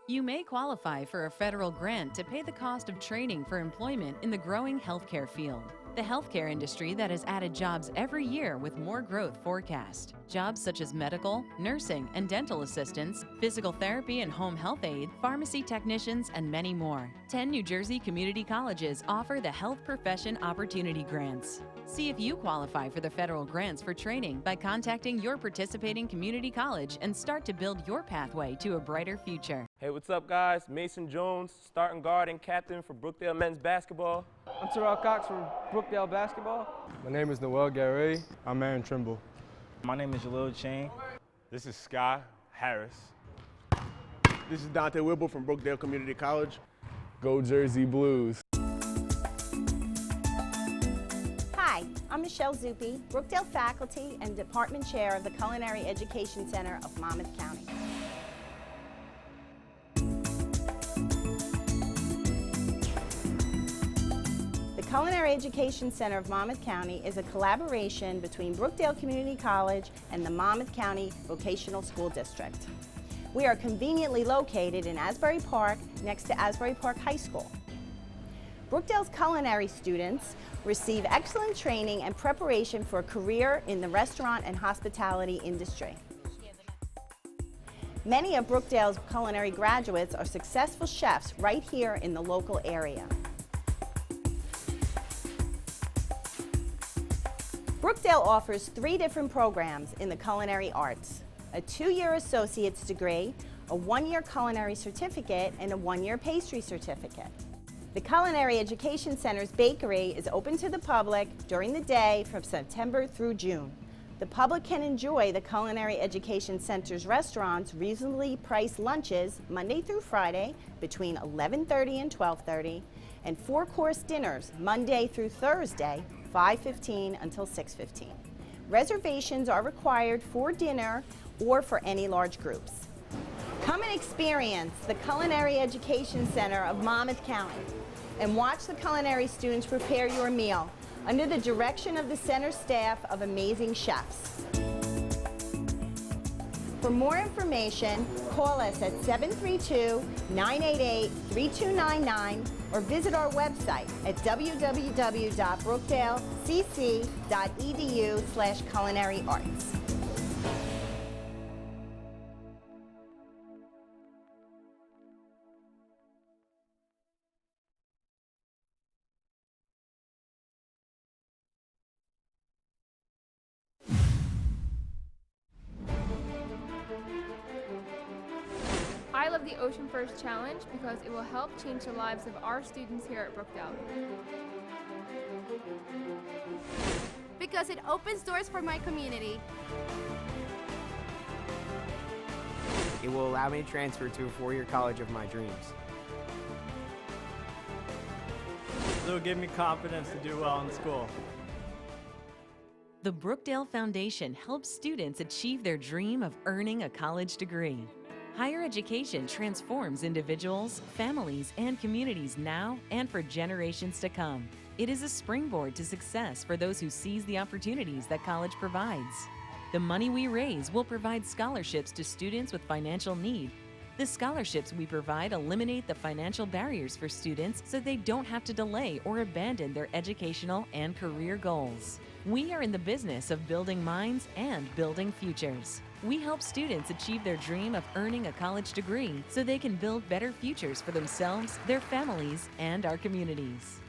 You may qualify for a federal grant to pay the cost of training for employment in the growing healthcare field. The healthcare industry that has added jobs every year with more growth forecast. Jobs such as medical, nursing, and dental assistants, physical therapy and home health aide, pharmacy technicians, and many more. 10 New Jersey community colleges offer the Health Profession Opportunity Grants. See if you qualify for the federal grants for training by contacting your participating community college and start to build your pathway to a brighter future. Hey, what's up, guys? Mason Jones, starting guard and captain for Brookdale men's basketball. I'm Terrell Cox from Brookdale basketball. My name is Noel Gary. I'm Aaron Trimble. My name is Jalil Chain. This is Sky Harris. This is Dante Whipple from Brookdale Community College. Go Jersey Blues. Hi, I'm Michelle Zuppi, Brookdale faculty and department chair of the Culinary Education Center of Monmouth County. The Culinary Education Center of Monmouth County is a collaboration between Brookdale Community College and the Monmouth County Vocational School District. We are conveniently located in Asbury Park, next to Asbury Park High School. Brookdale's culinary students receive excellent training and preparation for a career in the restaurant and hospitality industry. Many of Brookdale's culinary graduates are successful chefs right here in the local area. Brookdale offers 3 different programs in the culinary arts: a 2-year associate's degree, a 1-year culinary certificate, and a 1-year pastry certificate. The Culinary Education Center's bakery is open to the public during the day from September through June. The public can enjoy the Culinary Education Center's restaurants' reasonably priced lunches Monday through Friday between 11:30 and 12:30, and 4-course dinners Monday through Thursday, 5:15 until 6:15. Reservations are required for dinner or for any large groups. Come and experience the Culinary Education Center of Monmouth County and watch the culinary students prepare your meal under the direction of the center staff of amazing chefs. For more information, call us at 732-988-3299 or visit our website at www.brookdalecc.edu/culinaryarts. I love the Ocean First Challenge because it will help change the lives of our students here at Brookdale. Because it opens doors for my community. It will allow me to transfer to a 4-year college of my dreams. It will give me confidence to do well in school. The Brookdale Foundation helps students achieve their dream of earning a college degree. Higher education transforms individuals, families, and communities now and for generations to come. It is a springboard to success for those who seize the opportunities that college provides. The money we raise will provide scholarships to students with financial need. The scholarships we provide eliminate the financial barriers for students so they don't have to delay or abandon their educational and career goals. We are in the business of building minds and building futures. We help students achieve their dream of earning a college degree so they can build better futures for themselves, their families, and our communities.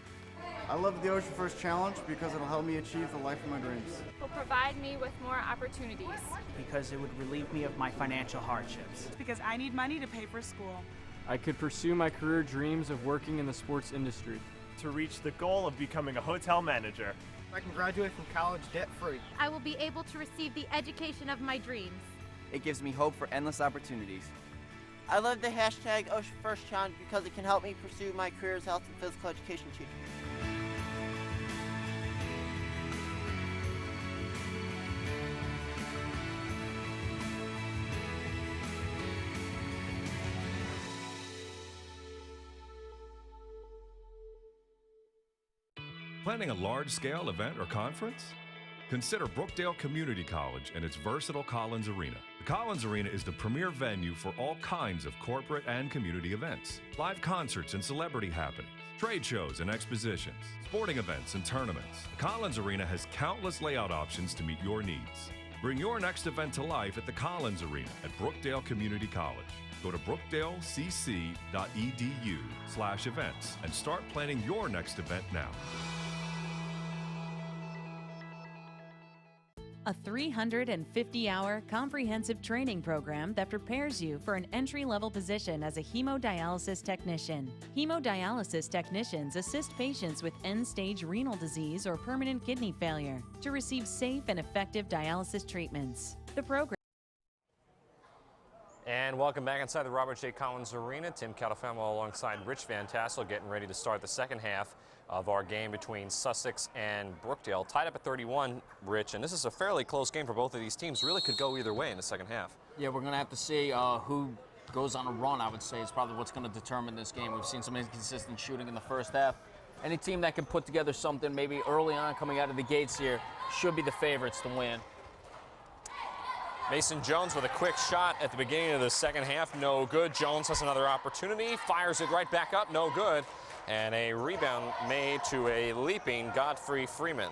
I love the Ocean First Challenge because it'll help me achieve the life of my dreams. It will provide me with more opportunities. Because it would relieve me of my financial hardships. Because I need money to pay for school. I could pursue my career dreams of working in the sports industry. To reach the goal of becoming a hotel manager. I can graduate from college debt-free. I will be able to receive the education of my dreams. It gives me hope for endless opportunities. I love the hashtag Ocean First Challenge because it can help me pursue my career as health and physical education teacher. Planning a large-scale event or conference? Consider Brookdale Community College and its versatile Collins Arena. The Collins Arena is the premier venue for all kinds of corporate and community events. Live concerts and celebrity happenings, trade shows and expositions, sporting events and tournaments. The Collins Arena has countless layout options to meet your needs. Bring your next event to life at the Collins Arena at Brookdale Community College. Go to brookdalecc.edu/events and start planning your next event now. a 350-hour comprehensive training program that prepares you for an entry-level position as a hemodialysis technician. Hemodialysis technicians assist patients with end-stage renal disease or permanent kidney failure to receive safe and effective dialysis treatments. The program. And welcome back inside the Robert J. Collins Arena. Tim Catafamo alongside Rich Van Tassel getting ready to start the second half of our game between Sussex and Brookdale. Tied up at 31, Rich, and this is a fairly close game for both of these teams. Really could go either way in the second half. Yeah, we're going to have to see who goes on a run, I would say, is probably what's going to determine this game. We've seen some inconsistent shooting in the first half. Any team that can put together something maybe early on coming out of the gates here should be the favorites to win. Mason Jones with a quick shot at the beginning of the second half, no good. Jones has another opportunity, fires it right back up, no good. And a rebound made to a leaping Godfrey Freeman.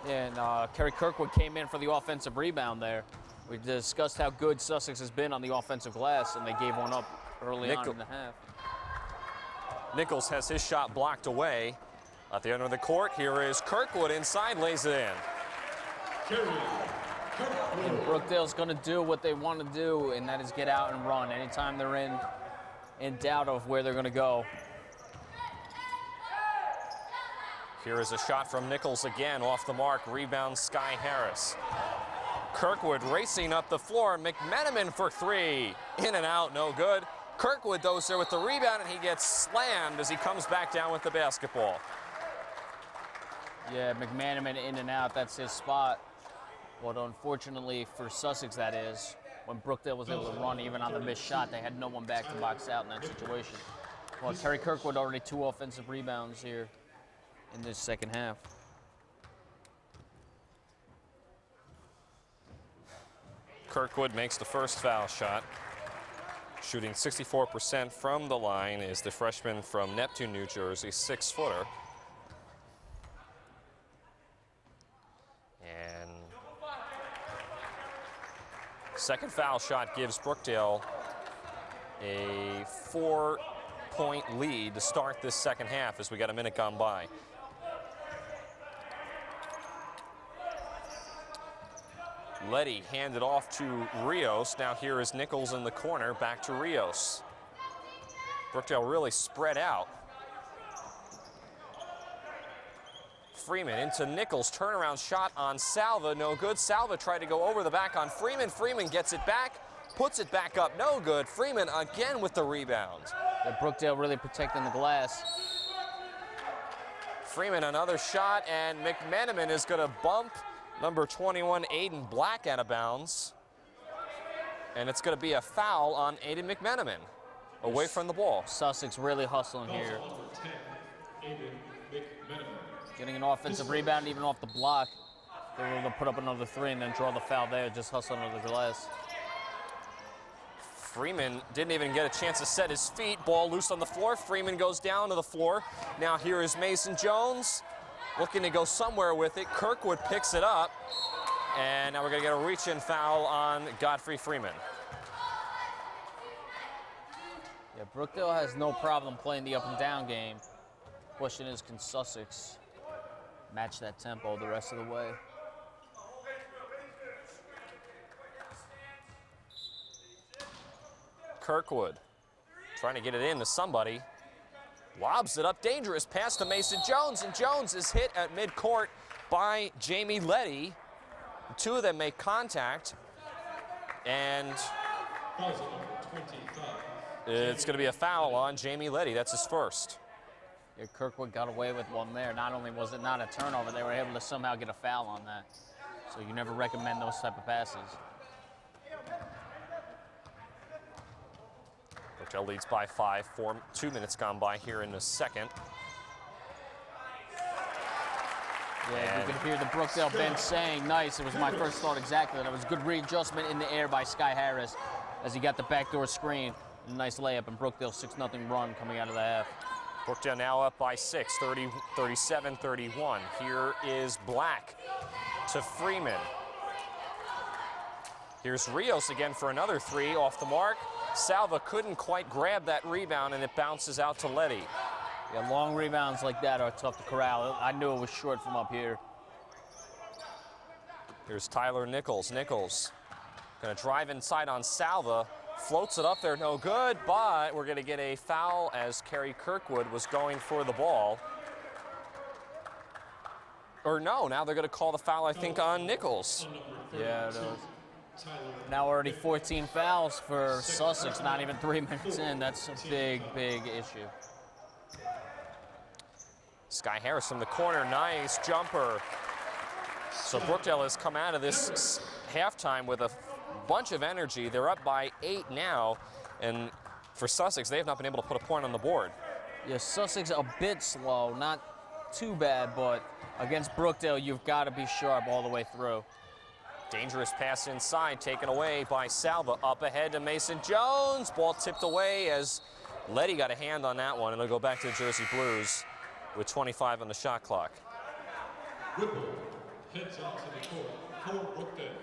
Yeah, and Kerry Kirkwood came in for the offensive rebound there. We discussed how good Sussex has been on the offensive glass, and they gave one up early on in the half. Nichols has his shot blocked away. At the end of the court, here is Kirkwood inside, lays it in. And Brookdale's going to do what they want to do, and that is get out and run anytime they're in doubt of where they're going to go. Here is a shot from Nichols again, off the mark, rebound Sky Harris. Kirkwood racing up the floor, McMenamin for three, in and out, no good. Kirkwood goes there with the rebound, and he gets slammed as he comes back down with the basketball. Yeah, McManaman in and out, that's his spot. But unfortunately for Sussex, that is, when Brookdale was able to run even on the missed shot, they had no one back to box out in that situation. Well, Terry Kirkwood already 2 offensive rebounds here in this second half. Kirkwood makes the first foul shot. Shooting 64% from the line is the freshman from Neptune, New Jersey, 6-footer. And second foul shot gives Brookdale a 4-point lead to start this second half as we got a minute gone by. Letty handed off to Rios. Now here is Nichols in the corner, back to Rios. Brookdale really spread out. Freeman into Nichols, turnaround shot on Salva, no good. Salva tried to go over the back on Freeman. Freeman gets it back, puts it back up, no good. Freeman again with the rebound. Yeah, Brookdale really protecting the glass. Freeman another shot, and McManaman is going to bump number 21, Aiden Black, out of bounds. And it's going to be a foul on Aiden McManaman, away from the ball. Sussex really hustling here. Getting an offensive rebound even off the block. They were able to put up another 3 and then draw the foul there, just hustling under the glass. Freeman didn't even get a chance to set his feet. Ball loose on the floor. Freeman goes down to the floor. Now here is Mason Jones, looking to go somewhere with it. Kirkwood picks it up, and now we're going to get a reach-in foul on Godfrey Freeman. Yeah, Brookdale has no problem playing the up-and-down game. Question is, can Sussex match that tempo the rest of the way? Kirkwood trying to get it in to somebody. Lobs it up, dangerous pass to Mason Jones, and Jones is hit at midcourt by Jamie Letty. The two of them make contact, and it's going to be a foul on Jamie Letty. That's his first. Yeah, Kirkwood got away with one there. Not only was it not a turnover, they were able to somehow get a foul on that. So you never recommend those type of passes. Brookdale leads by 5, 2 minutes gone by here in the second. Yeah, you can hear the Brookdale bench saying, nice. It was my first thought exactly. That was a good readjustment in the air by Sky Harris as he got the backdoor screen. A nice layup, and Brookdale 6-0 run coming out of the half. Brookdale now up by 6, 37-31. Here is Black to Freeman. Here's Rios again for another 3 off the mark. Salva couldn't quite grab that rebound, and it bounces out to Letty. Yeah, long rebounds like that are tough to corral. I knew it was short from up here. Here's Tyler Nichols. Nichols gonna drive inside on Salva. Floats it up there, no good, but we're gonna get a foul as Kerry Kirkwood was going for the ball. Or no, now they're gonna call the foul, I think, on Nichols. Yeah, it is. Now already 14 fouls for Sussex, not even 3 minutes in. That's a big, big issue. Sky Harris from the corner, nice jumper. So Brookdale has come out of this halftime with a bunch of energy. They're up by 8 now, and for Sussex, they have not been able to put a point on the board. Yeah, Sussex a bit slow, not too bad, but against Brookdale, you've got to be sharp all the way through. Dangerous pass inside, taken away by Salva. Up ahead to Mason Jones. Ball tipped away as Letty got a hand on that one, and it'll go back to the Jersey Blues with 25 on the shot clock. Whipple heads onto the court for Brookdale.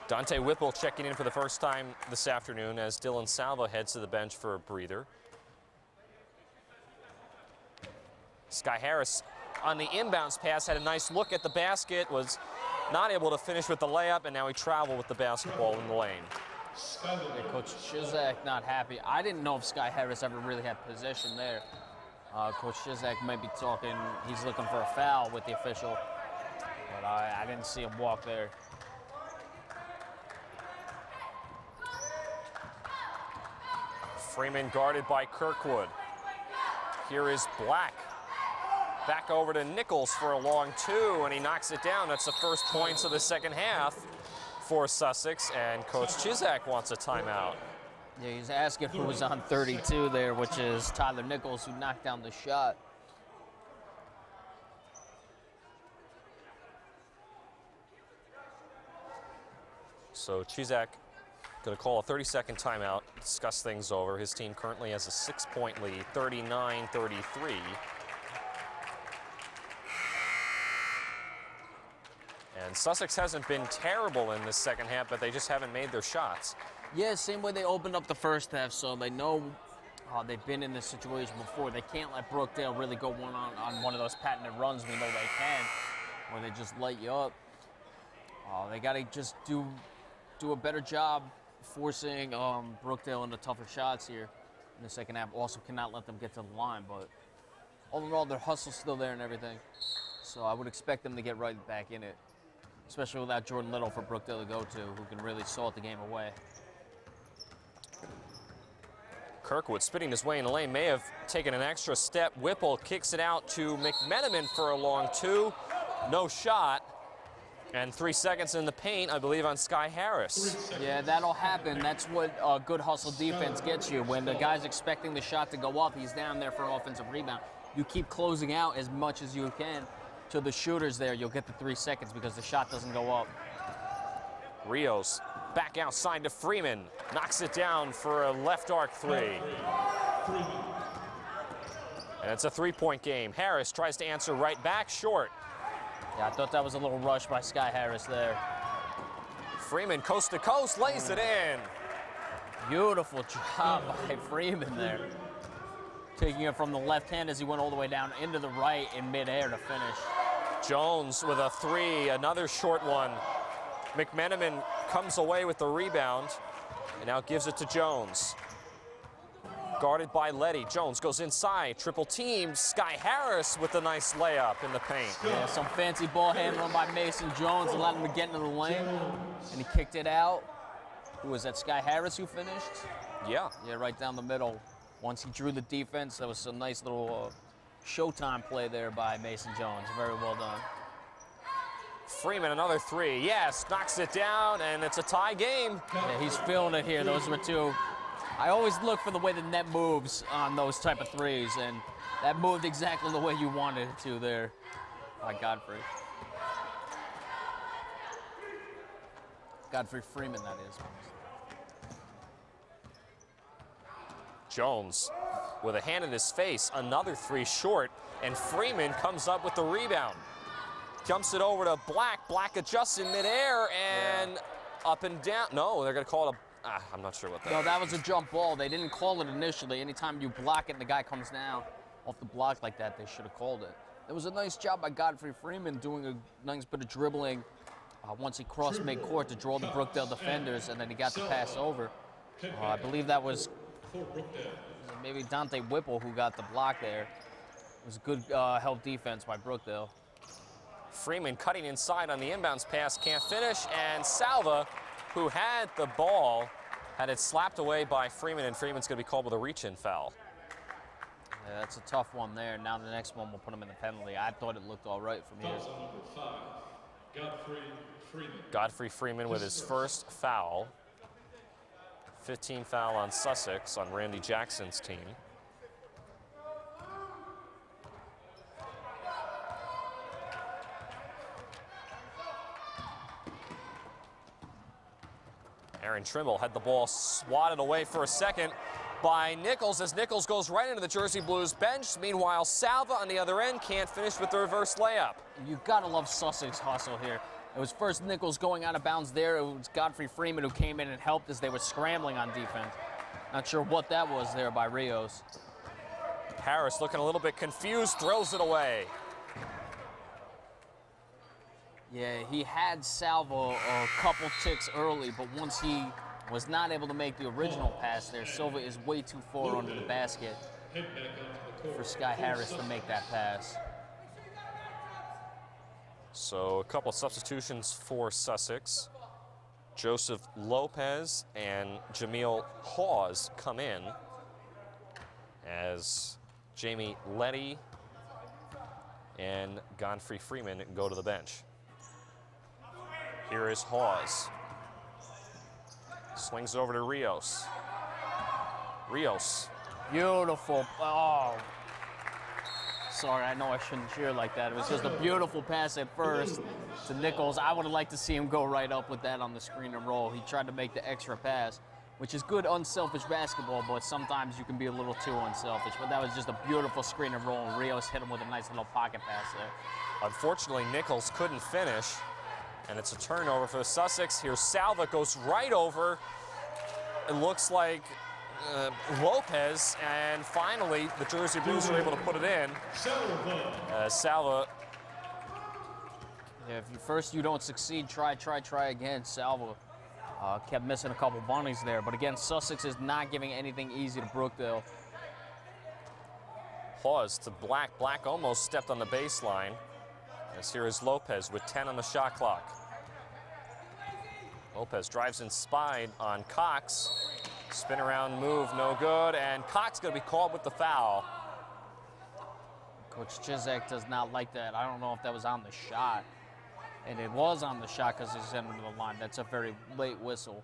Dante Whipple checking in for the first time this afternoon as Dylan Salva heads to the bench for a breather. Sky Harris on the inbounds pass had a nice look at the basket, was not able to finish with the layup, and now he traveled with the basketball in the lane. Yeah, Coach Chizak not happy. I didn't know if Sky Harris ever really had possession there. Coach Chizak might be talking, he's looking for a foul with the official, but I didn't see him walk there. Freeman guarded by Kirkwood. Here is Black. Back over to Nichols for a long two, and he knocks it down. That's the first points of the second half for Sussex, and Coach Chizak wants a timeout. Yeah, he's asking who was on 32 there, which is Tyler Nichols, who knocked down the shot. So Chizak going to call a 30-second timeout, discuss things over. His team currently has a 6-point lead, 39-33. And Sussex hasn't been terrible in this second half, but they just haven't made their shots. Yeah, same way they opened up the first half, so they know they've been in this situation before. They can't let Brookdale really go on one of those patented runs we know they can, where they just light you up. They got to just do a better job forcing Brookdale into tougher shots here in the second half. Also cannot let them get to the line, but all in all, their hustle's still there and everything. So I would expect them to get right back in it, especially without Jordan Little for Brookdale to go to, who can really salt the game away. Kirkwood spinning his way in the lane, may have taken an extra step. Whipple kicks it out to McMenamin for a long two. No shot. And 3 seconds in the paint, I believe, on Sky Harris. Yeah, that'll happen. That's what good hustle defense gets you. When the guy's expecting the shot to go up, he's down there for an offensive rebound. You keep closing out as much as you can to the shooters there. You'll get the 3 seconds because the shot doesn't go up. Rios back outside to Freeman. Knocks it down for a left arc three. And it's a three-point game. Harris tries to answer right back, short. Yeah, I thought that was a little rush by Sky Harris there. Freeman coast to coast, lays it in. Beautiful job by Freeman there. Taking it from the left hand as he went all the way down into the right in midair to finish. Jones with a three, another short one. McMenamin comes away with the rebound and now gives it to Jones. Guarded by Letty. Jones goes inside, triple team. Sky Harris with a nice layup in the paint. Yeah, some fancy ball handling by Mason Jones, allowed him to get into the lane, and he kicked it out. Who was that, Sky Harris who finished? Yeah. Yeah, right down the middle. Once he drew the defense, that was a nice little showtime play there by Mason Jones. Very well done. Freeman, another three. Yes, knocks it down, and it's a tie game. Yeah, he's feeling it here. Those were two. I always look for the way the net moves on those type of threes, and that moved exactly the way you wanted it to there by Godfrey. Godfrey Freeman, that is. Jones with a hand in his face, another three short, and Freeman comes up with the rebound. Jumps it over to Black. Black adjusts in midair and up and down. No, they're going to call it a... I'm not sure what that No, that was a jump ball. They didn't call it initially. Anytime you block it and the guy comes down off the block like that, they should have called it. It was a nice job by Godfrey Freeman doing a nice bit of dribbling once he crossed midcourt to draw the Brookdale defenders, and then he got the pass over. I believe that was maybe Dante Whipple who got the block there. It was good help defense by Brookdale. Freeman cutting inside on the inbounds pass, can't finish, and Salva, who had the ball, had it slapped away by Freeman, and Freeman's going to be called with a reach-in foul. Yeah, that's a tough one there. Now the next one will put him in the penalty. I thought it looked all right from here. Godfrey Freeman with his first foul. 15 foul on Sussex on Randy Jackson's team. Aaron Trimble had the ball swatted away for a second by Nichols as Nichols goes right into the Jersey Blues bench. Meanwhile, Salva on the other end can't finish with the reverse layup. You gotta love Sussex hustle here. It was first Nichols going out of bounds there. It was Godfrey Freeman who came in and helped as they were scrambling on defense. Not sure what that was there by Rios. Harris looking a little bit confused, throws it away. Yeah, he had Salva a couple ticks early, but once he was not able to make the original pass there, Silva is way too far under the basket for Sky Harris to make that pass. So a couple substitutions for Sussex. Joseph Lopez and Jameel Hawes come in as Jamie Letty and Godfrey Freeman go to the bench. Here is Hawes. Swings over to Rios. Rios. Beautiful. Oh. Sorry, I know I shouldn't cheer like that. It was just a beautiful pass at first to Nichols. I would have liked to see him go right up with that on the screen and roll. He tried to make the extra pass, which is good, unselfish basketball, but sometimes you can be a little too unselfish. But that was just a beautiful screen and roll, and Rios hit him with a nice little pocket pass there. Unfortunately, Nichols couldn't finish, and it's a turnover for the Sussex. Here, Salva goes right over. It looks like Lopez, and finally the Jersey Blues are able to put it in. Salva. Yeah, if first you don't succeed, try again. Salva kept missing a couple bunnies there, but again, Sussex is not giving anything easy to Brookdale. Hawes to Black. Black almost stepped on the baseline. As here is Lopez with 10 on the shot clock. Lopez drives inside on Cox. Spin around move, no good, and Cox going to be called with the foul. Coach Chizek does not like that. I don't know if that was on the shot, and it was on the shot because he sent him to the line. That's a very late whistle.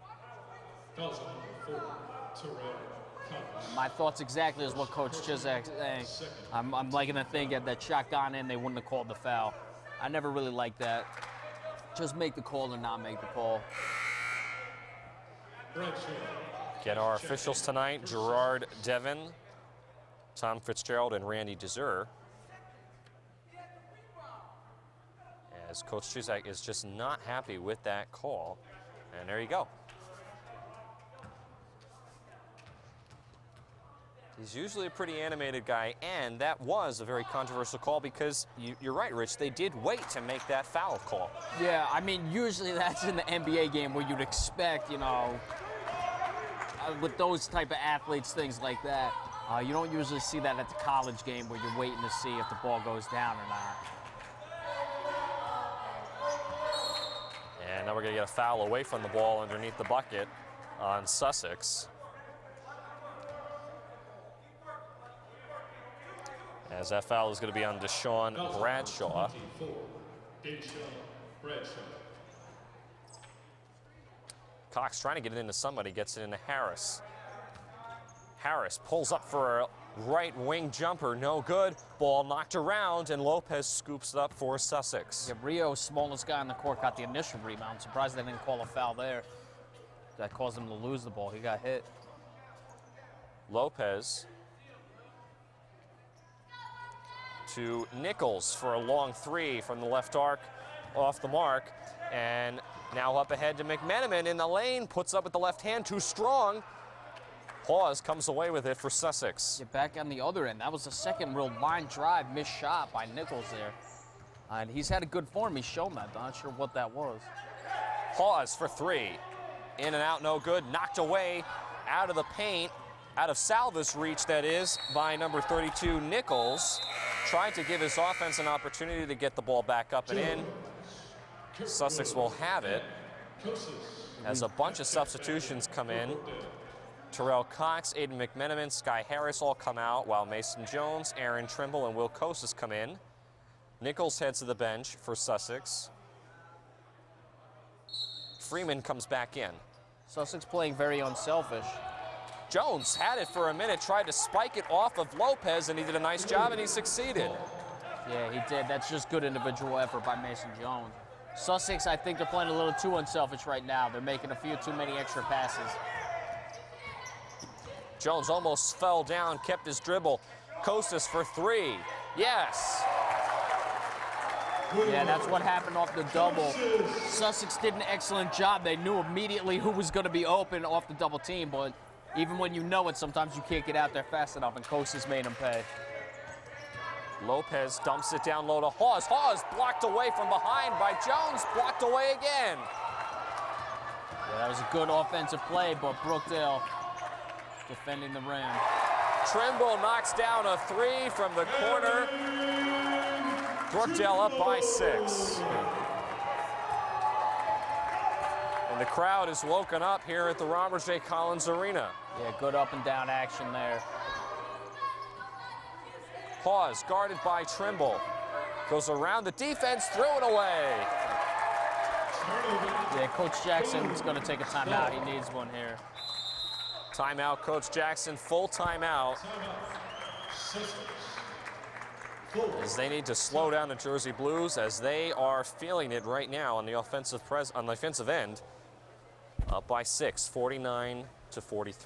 My thoughts exactly is what Coach Chizek saying. I'm liking to think that that shot gone in, they wouldn't have called the foul. I never really liked that. Just make the call or not make the call. Get our officials tonight: Gerard Devon, Tom Fitzgerald, and Randy Deser. As Coach Chizek is just not happy with that call. And there you go. He's usually a pretty animated guy, and that was a very controversial call because you're right, Rich, they did wait to make that foul call. Yeah, I mean, usually that's in the NBA game where you'd expect, you know, with those type of athletes, things like that. You don't usually see that at the college game where you're waiting to see if the ball goes down or not. And now we're going to get a foul away from the ball underneath the bucket on Sussex. As that foul is going to be on Deshaun Bradshaw. Cox trying to get it into somebody, gets it into Harris. Harris pulls up for a right wing jumper, no good. Ball knocked around, and Lopez scoops it up for Sussex. Yeah, Rio, smallest guy on the court, got the initial rebound. Surprised they didn't call a foul there. That caused him to lose the ball. He got hit. Lopez to Nichols for a long three from the left arc, off the mark, and now up ahead to McMenamin in the lane, puts up with the left hand, too strong. Hawes comes away with it for Sussex. Yeah, back on the other end. That was the second real line drive missed shot by Nichols there. And he's had a good form. He's shown that. I'm not sure what that was. Hawes for three. In and out, no good. Knocked away out of the paint, out of Salva's reach, that is, by number 32, Nichols. Trying to give his offense an opportunity to get the ball back up and in. Sussex will have it as a bunch of substitutions come in. Terrell Cox, Aiden McMenamin, Sky Harris all come out, while Mason Jones, Aaron Trimble, and Will Kosis come in. Nichols heads to the bench for Sussex. Freeman comes back in. Sussex playing very unselfish. Jones had it for a minute, tried to spike it off of Lopez, and he did a nice job, and he succeeded. Yeah, he did. That's just good individual effort by Mason Jones. Sussex, I think they're playing a little too unselfish right now. They're making a few too many extra passes. Jones almost fell down, kept his dribble. Kostas for three. Yes. Yeah, that's what happened off the double. Sussex did an excellent job. They knew immediately who was going to be open off the double team, but even when you know it, sometimes you can't get out there fast enough, and Kostas made him pay. Lopez dumps it down low to Hawes. Hawes blocked away from behind by Jones, blocked away again. Yeah, that was a good offensive play, but Brookdale defending the rim. Trimble knocks down a three from the corner. Brookdale up by 6. And the crowd is woken up here at the Robert J. Collins Arena. Yeah, good up and down action there. Hawes guarded by Trimble. Goes around the defense, threw it away. Yeah, Coach Jackson's going to take a timeout. He needs one here. Timeout, Coach Jackson, full timeout. As they need to slow down the Jersey Blues, as they are feeling it right now on the offensive end. Up by 6, 49-43.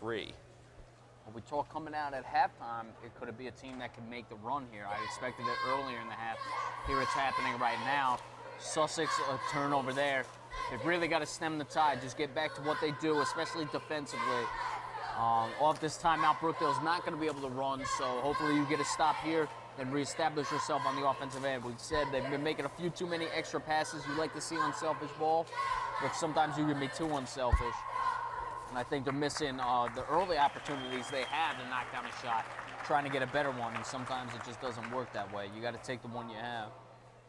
Well, we talked coming out at halftime, it could be a team that could make the run here. I expected it earlier in the half. Here it's happening right now. Sussex, a turnover there. They've really got to stem the tide, just get back to what they do, especially defensively. Off this timeout, Brookdale's not going to be able to run, so hopefully you get a stop here and reestablish yourself on the offensive end. We said they've been making a few too many extra passes. You like to see unselfish ball, but sometimes you can be too unselfish. And I think they're missing the early opportunities they have to knock down a shot, trying to get a better one, and sometimes it just doesn't work that way. You got to take the one you have.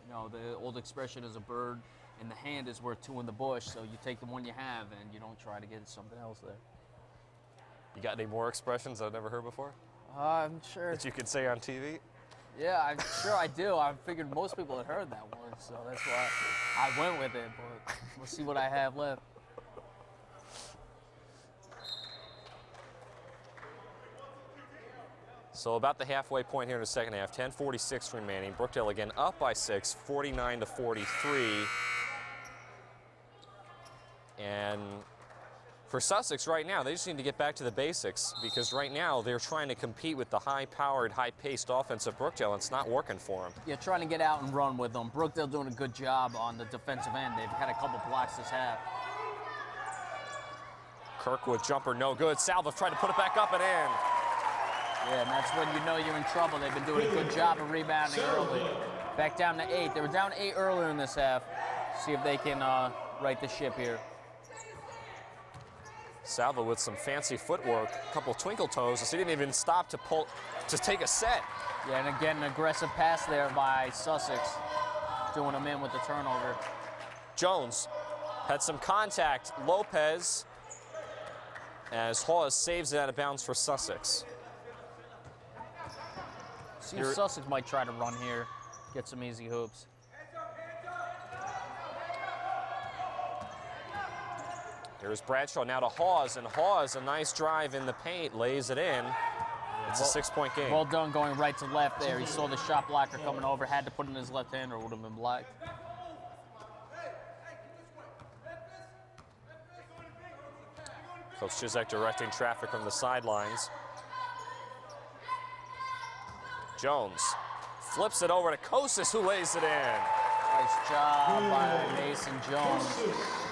You know, the old expression is a bird in the hand is worth 2 in the bush, so you take the one you have and you don't try to get something else there. You got any more expressions I've never heard before? I'm sure. That you could say on TV? Yeah, I'm sure I do. I figured most people had heard that one, so that's why I went with it, but we'll see what I have left. So about the halfway point here in the second half, 10:46 remaining. Brookdale again up by 6, 49-43. And for Sussex right now, they just need to get back to the basics, because right now they're trying to compete with the high-powered, high-paced offense of Brookdale, and it's not working for them. Yeah, trying to get out and run with them. Brookdale doing a good job on the defensive end. They've had a couple blocks this half. Kirkwood jumper no good. Salva tried to put it back up and in. Yeah, and that's when you know you're in trouble. They've been doing a good job of rebounding early. Back down to 8. They were down 8 earlier in this half. See if they can right the ship here. Salva with some fancy footwork, a couple twinkle toes, as he didn't even stop to take a set. Yeah, and again, an aggressive pass there by Sussex, doing them in with the turnover. Jones had some contact. Lopez, as Hawes saves it out of bounds for Sussex. See if Sussex might try to run here, get some easy hoops. Here's Bradshaw now to Hawes, and Hawes, a nice drive in the paint, lays it in. It's a 6-point game. Well done going right to left there. He saw the shot blocker coming over, had to put it in his left hand or it would have been blocked. Coach Chizek directing traffic from the sidelines. Jones flips it over to Kostas, who lays it in. Nice job by Mason Jones.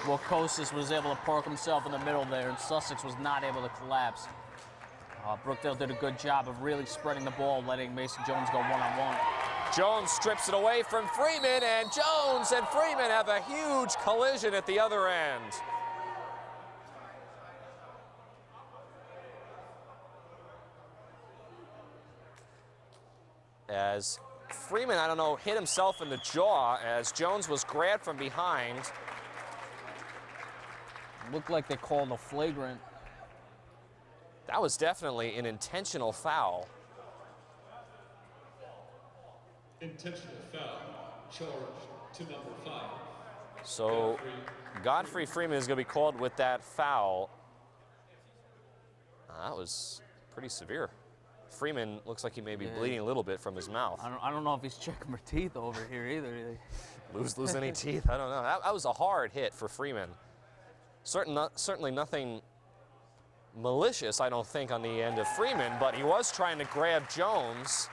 Well, Kostas was able to park himself in the middle there, and Sussex was not able to collapse. Brookdale did a good job of really spreading the ball, letting Mason Jones go one-on-one. Jones strips it away from Freeman, and Jones and Freeman have a huge collision at the other end. As Freeman, I don't know, hit himself in the jaw as Jones was grabbed from behind. Looked like they called a flagrant. That was definitely an intentional foul. Intentional foul, charged to number 5. So Godfrey Freeman is going to be called with that foul. That was pretty severe. Freeman looks like he may be bleeding a little bit from his mouth. I don't know if he's checking for teeth over here either. Lose any teeth? I don't know. That was a hard hit for Freeman. Certainly nothing malicious, I don't think, on the end of Freeman, but he was trying to grab Jones.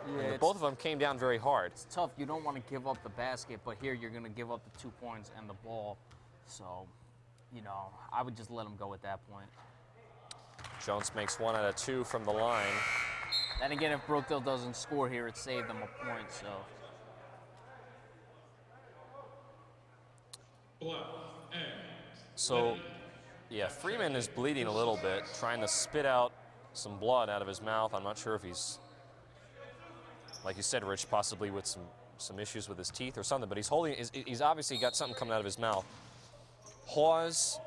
Yeah, both of them came down very hard. It's tough. You don't want to give up the basket, but here you're going to give up the 2 points and the ball. So, you know, I would just let him go at that point. Jones makes 1 out of 2 from the line. And again, if Brookdale doesn't score here, it saved them a point, so. So, yeah, Freeman is bleeding a little bit, trying to spit out some blood out of his mouth. I'm not sure if he's, like you said, Rich, possibly with some issues with his teeth or something, but he's obviously got something coming out of his mouth. Hawes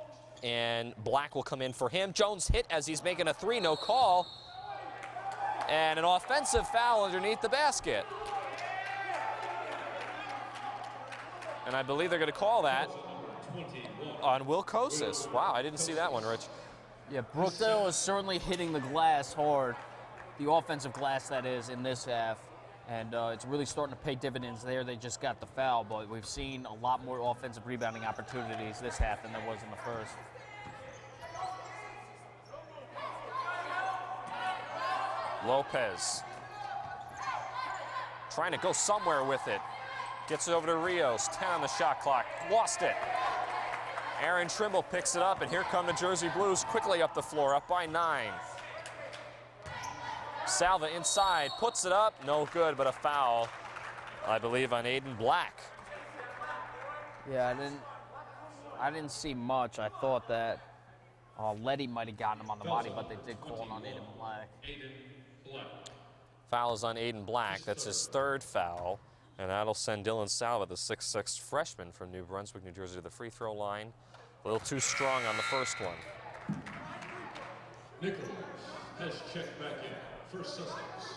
and Black will come in for him. Jones hit as he's making a 3, no call. And an offensive foul underneath the basket. And I believe they're going to call that on Will Kosis. Wow, I didn't see that one, Rich. Yeah, Brookdale is certainly hitting the glass hard, the offensive glass that is, in this half. And it's really starting to pay dividends there. They just got the foul, but we've seen a lot more offensive rebounding opportunities this half than there was in the first. Lopez trying to go somewhere with it. Gets it over to Rios, 10 on the shot clock, lost it. Aaron Trimble picks it up, and here come the Jersey Blues quickly up the floor, up by 9. Salva inside, puts it up, no good, but a foul, I believe, on Aiden Black. Yeah, I didn't see much. I thought that Letty might have gotten him on the body, but they did call it on Aiden Black. Foul is on Aiden Black. That's his 3rd foul, and that'll send Dylan Salva, the 6'6" freshman from New Brunswick, New Jersey, to the free throw line. A little too strong on the first one. Nichols has checked back in for Sussex.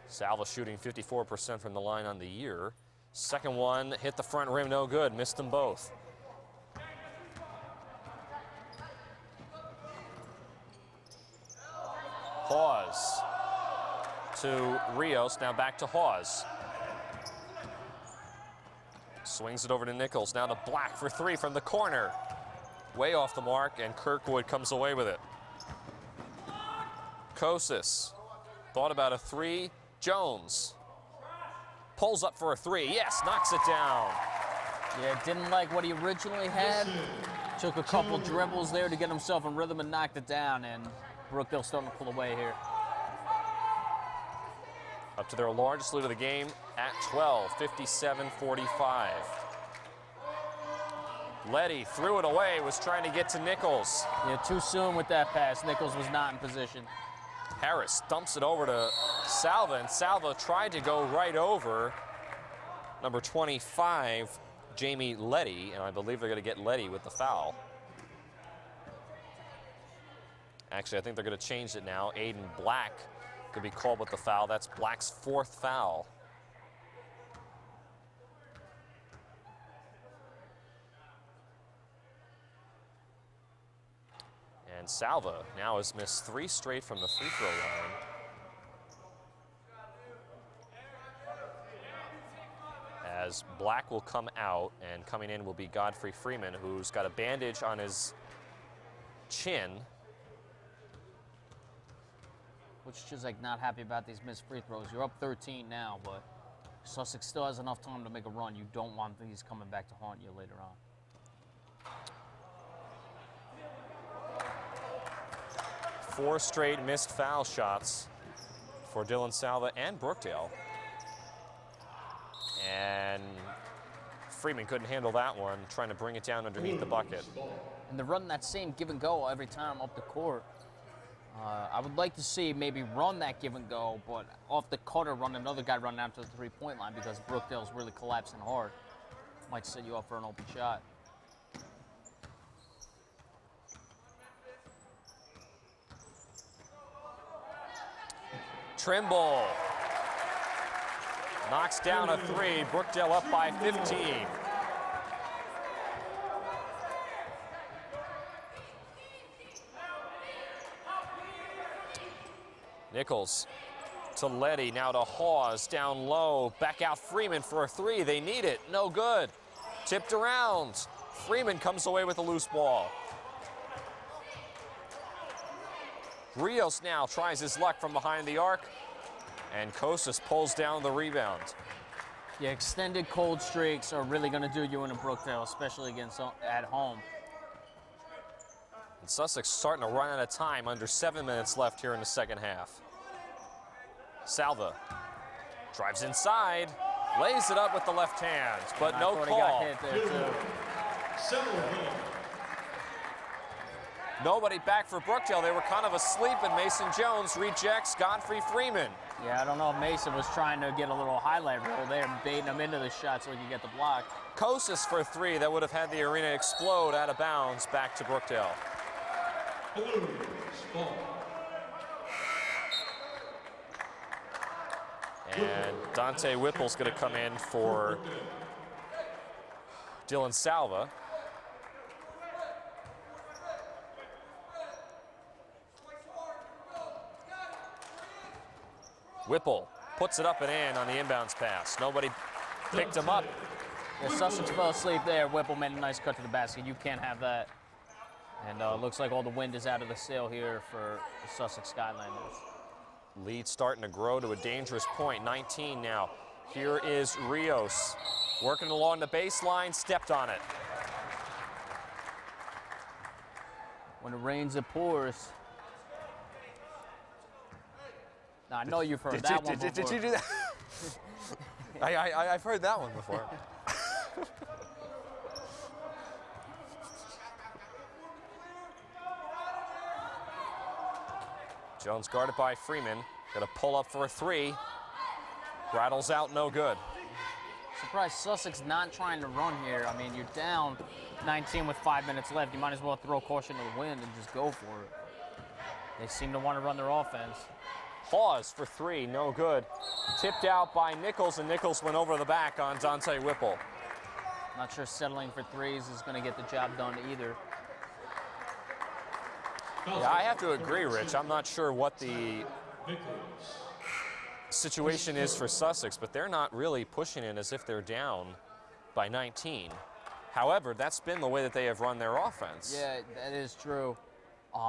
Salva shooting 54% from the line on the year. Second one hit the front rim, no good. Missed them both. Hawes to Rios, now back to Hawes. Swings it over to Nichols, now to Black for 3 from the corner. Way off the mark, and Kirkwood comes away with it. Kosis thought about a 3. Jones pulls up for a 3. Yes, knocks it down. Yeah, didn't like what he originally had. Took a couple dribbles there to get himself in rhythm and knocked it down, and Brookdale starting to pull away here. Up to their largest lead of the game at 12, 57-45. Letty threw it away, was trying to get to Nichols. Yeah, too soon with that pass. Nichols was not in position. Harris dumps it over to Salva, and Salva tried to go right over number 25, Jamie Letty, and I believe they're going to get Letty with the foul. Actually, I think they're going to change it now. Aiden Black could be called with the foul. That's Black's 4th foul. And Salva now has missed 3 straight from the free throw line. As Black will come out, and coming in will be Godfrey Freeman, who's got a bandage on his chin. Which is just like not happy about these missed free throws. You're up 13 now, but Sussex still has enough time to make a run. You don't want these coming back to haunt you later on. Four straight missed foul shots for Dylan Salva and Brookdale. And Freeman couldn't handle that one, trying to bring it down underneath the bucket. And they're running that same give and go every time up the court. I would like to see maybe run that give and go, but off the cutter, run another guy run down to the three-point line because Brookdale's really collapsing hard. Might set you up for an open shot. Trimble knocks down a three. Brookdale up by 15. Nichols to Letty, now to Hawes, down low, back out Freeman for a three. They need it, no good. Tipped around. Freeman comes away with a loose ball. Rios now tries his luck from behind the arc, and Kostas pulls down the rebound. Yeah, extended cold streaks are really going to do you in a Brookdale, especially against at home. And Sussex starting to run out of time, under 7 minutes left here in the second half. Salva drives inside, lays it up with the left hand, but no call. He got hit there too. Nobody back for Brookdale. They were kind of asleep, and Mason Jones rejects Godfrey Freeman. Yeah, I don't know if Mason was trying to get a little highlight reel there, baiting him into the shot so he could get the block. Kostas for three. That would have had the arena explode out of bounds back to Brookdale. And Dante Whipple's going to come in for Dylan Salva. Whipple puts it up and in on the inbounds pass. Nobody picked him up. Yeah, Sussex fell asleep there. Whipple made a nice cut to the basket. You can't have that. And looks like all the wind is out of the sail here for the Sussex Skylanders. Lead starting to grow to a dangerous point. 19 now. Here is Rios working along the baseline, stepped on it. When it rains, it pours. Now, I know you've heard that one before. Did you do that? I've heard that one before. Jones guarded by Freeman. Gonna pull up for a three. Rattles out, no good. Surprised Sussex not trying to run here. I mean, you're down 19 with 5 minutes left. You might as well throw caution to the wind and just go for it. They seem to want to run their offense. Hawes for three, no good. Tipped out by Nichols, and Nichols went over the back on Dante Whipple. Not sure settling for threes is going to get the job done either. Yeah, I have to agree, Rich. I'm not sure what the situation is for Sussex, but they're not really pushing it as if they're down by 19. However, that's been the way that they have run their offense. Yeah, that is true.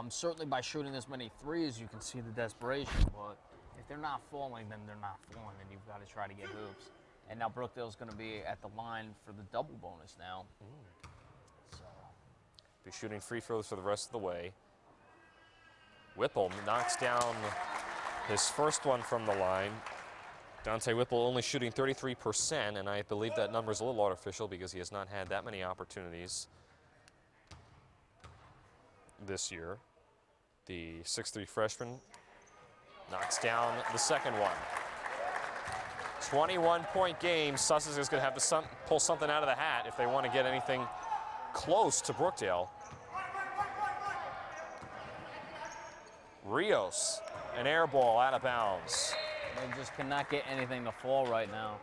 Certainly by shooting this many threes, you can see the desperation, but if they're not falling, then they're not falling, and you've got to try to get hoops. And now Brookdale's going to be at the line for the double bonus now. So. Be shooting free throws for the rest of the way. Whipple knocks down his first one from the line. Dante Whipple only shooting 33%, and I believe that number is a little artificial because he has not had that many opportunities this year. The 6'3" freshman knocks down the second one. 21-point game. Sussex is going to have to pull something out of the hat if they want to get anything close to Brookdale. Rios, an air ball out of bounds. They just cannot get anything to fall right now.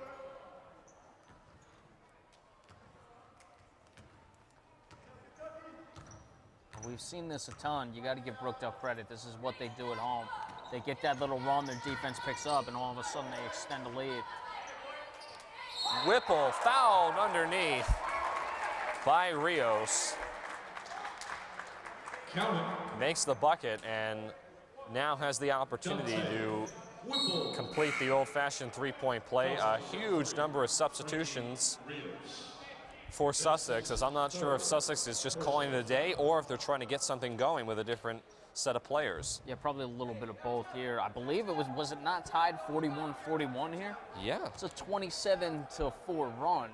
We've seen this a ton. You got to give Brookdale credit. This is what they do at home. They get that little run, their defense picks up, and all of a sudden they extend the lead. Whipple fouled underneath by Rios. Makes the bucket and now has the opportunity to complete the old-fashioned three-point play. A huge number of substitutions for Sussex, as I'm not sure if Sussex is just calling it a day or if they're trying to get something going with a different set of players. Yeah, probably a little bit of both here. I believe was it not tied 41-41 here? Yeah. It's a 27-4 run.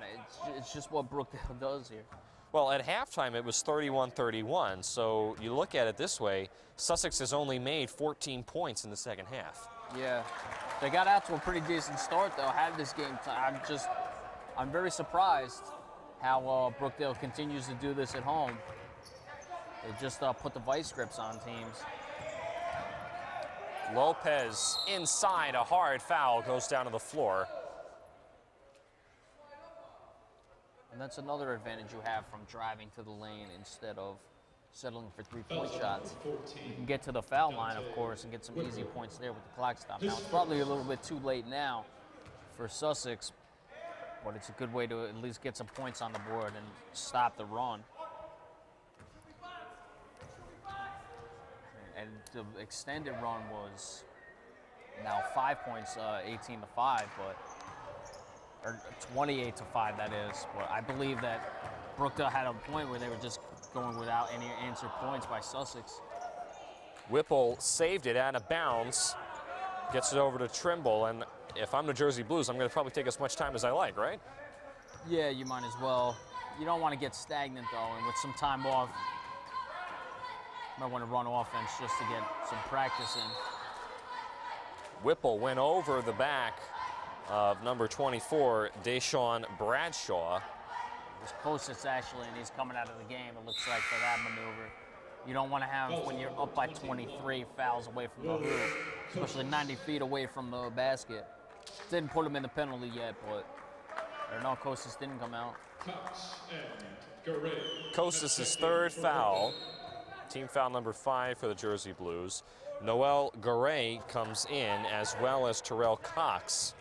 It's just what Brookdale does here. Well, at halftime it was 31-31, so you look at it this way, Sussex has only made 14 points in the second half. Yeah, they got out to a pretty decent start though. Had this game, I'm very surprised how Brookdale continues to do this at home. They just put the vice grips on teams. Lopez inside, a hard foul, goes down to the floor. And that's another advantage you have from driving to the lane instead of settling for three-point shots. You can get to the foul line, of course, and get some easy points there with the clock stop. Now, it's probably a little bit too late now for Sussex, but it's a good way to at least get some points on the board and stop the run. And the extended run was now 5 points, 18-5, or 28-5, that is. But I believe that Brookdale had a point where they were just going without any answered points by Sussex. Whipple saved it out of bounds, gets it over to Trimble, and if I'm the Jersey Blues, I'm going to probably take as much time as I like, right? Yeah, you might as well. You don't want to get stagnant, though, and with some time off, you might want to run offense just to get some practice in. Whipple went over the back of number 24, Deshaun Bradshaw. It was closest, actually, and he's coming out of the game, it looks like, for that maneuver. You don't want to have, when you're up by 23, fouls away from the hoop, especially 90 feet away from the basket. Didn't put him in the penalty yet, but Kostas didn't come out. Kostas' third foul, team foul number 5 for the Jersey Blues. Noel Garay comes in, as well as Terrell Cox.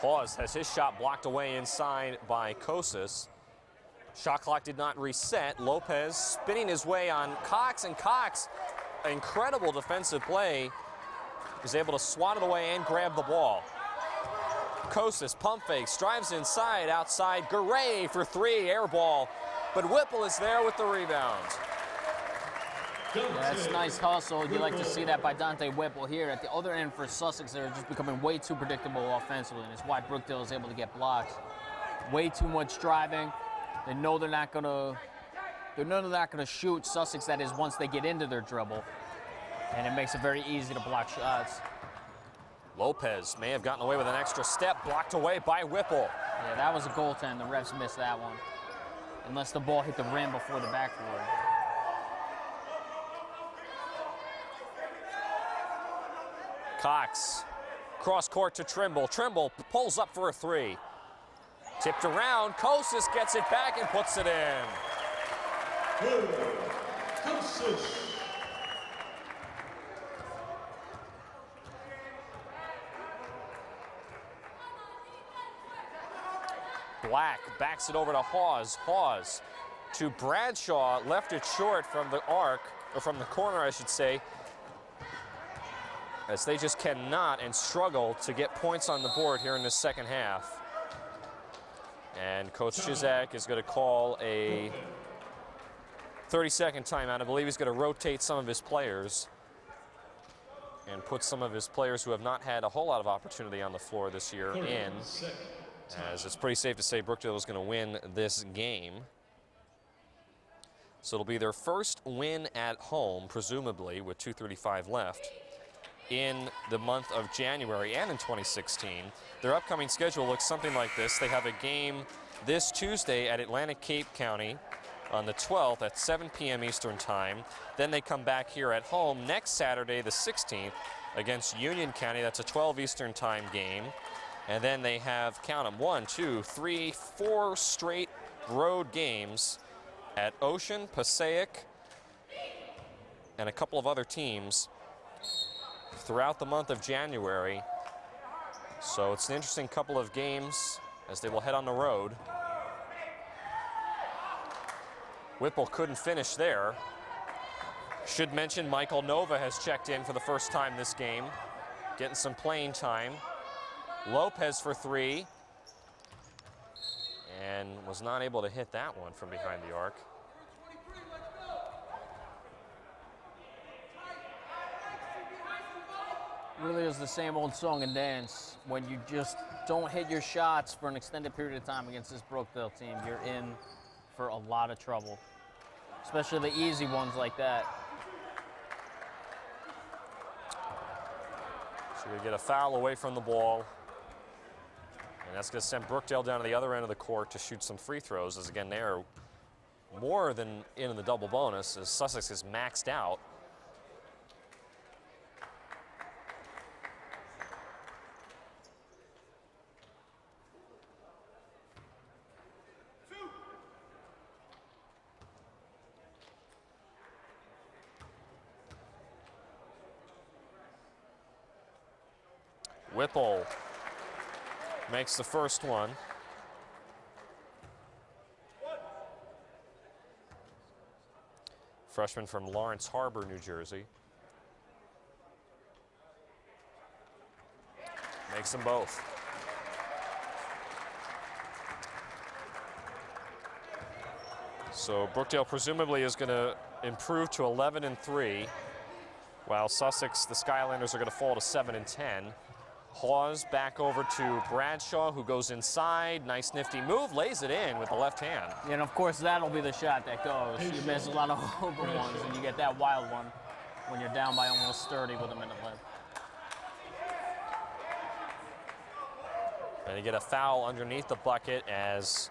Hawes has his shot blocked away inside by Kostas. Shot clock did not reset. Lopez spinning his way on Cox, and Cox, incredible defensive play, is able to swat it away and grab the ball. Kostas pump fakes, drives inside, outside. Garay for 3, air ball, but Whipple is there with the rebound. That's nice hustle. You like to see that by Dante Whipple here. At the other end for Sussex, they're just becoming way too predictable offensively, and it's why Brookdale is able to get blocks. Way too much driving. They know they're not gonna shoot Sussex, that is, once they get into their dribble. And it makes it very easy to block shots. Lopez may have gotten away with an extra step, blocked away by Whipple. Yeah, that was a goaltend. The refs missed that one. Unless the ball hit the rim before the backboard. Cox, cross court to Trimble. Trimble pulls up for a 3. Tipped around, Kostas gets it back and puts it in. Black backs it over to Hawes. Hawes to Bradshaw, left it short from the arc, or from the corner, I should say, as they just cannot and struggle to get points on the board here in the second half. And Coach Chizak is going to call a 30-second timeout. I believe he's going to rotate some of his players and put some of his players who have not had a whole lot of opportunity on the floor this year in, as it's pretty safe to say Brookdale is going to win this game. So it'll be their first win at home, presumably, with 2:35 left in the month of January and in 2016. Their upcoming schedule looks something like this. They have a game this Tuesday at Atlantic Cape County on the 12th at 7 p.m. Eastern Time. Then they come back here at home next Saturday, the 16th, against Union County. That's a 12 Eastern Time game. And then they have, count them, 1, 2, 3, 4 straight road games at Ocean, Passaic, and a couple of other teams throughout the month of January. So it's an interesting couple of games as they will head on the road. Whipple couldn't finish there. Should mention Michael Nova has checked in for the first time this game, getting some playing time. Lopez for three, and was not able to hit that one from behind the arc. Really is the same old song and dance. When you just don't hit your shots for an extended period of time against this Brookdale team, you're in for a lot of trouble, especially the easy ones like that. So we get a foul away from the ball, and that's going to send Brookdale down to the other end of the court to shoot some free throws, as again they're more than in the double bonus, as Sussex is maxed out. Whipple makes the first one. Freshman from Lawrence Harbor, New Jersey. Makes them both. So Brookdale presumably is going to improve to 11-3, while Sussex, the Skylanders, are going to fall to 7-10. Hawes back over to Bradshaw, who goes inside. Nice nifty move, lays it in with the left hand. And of course, that'll be the shot that goes. You miss a lot of open ones, and you get that wild one when you're down by almost 30 with a minute left. And you get a foul underneath the bucket as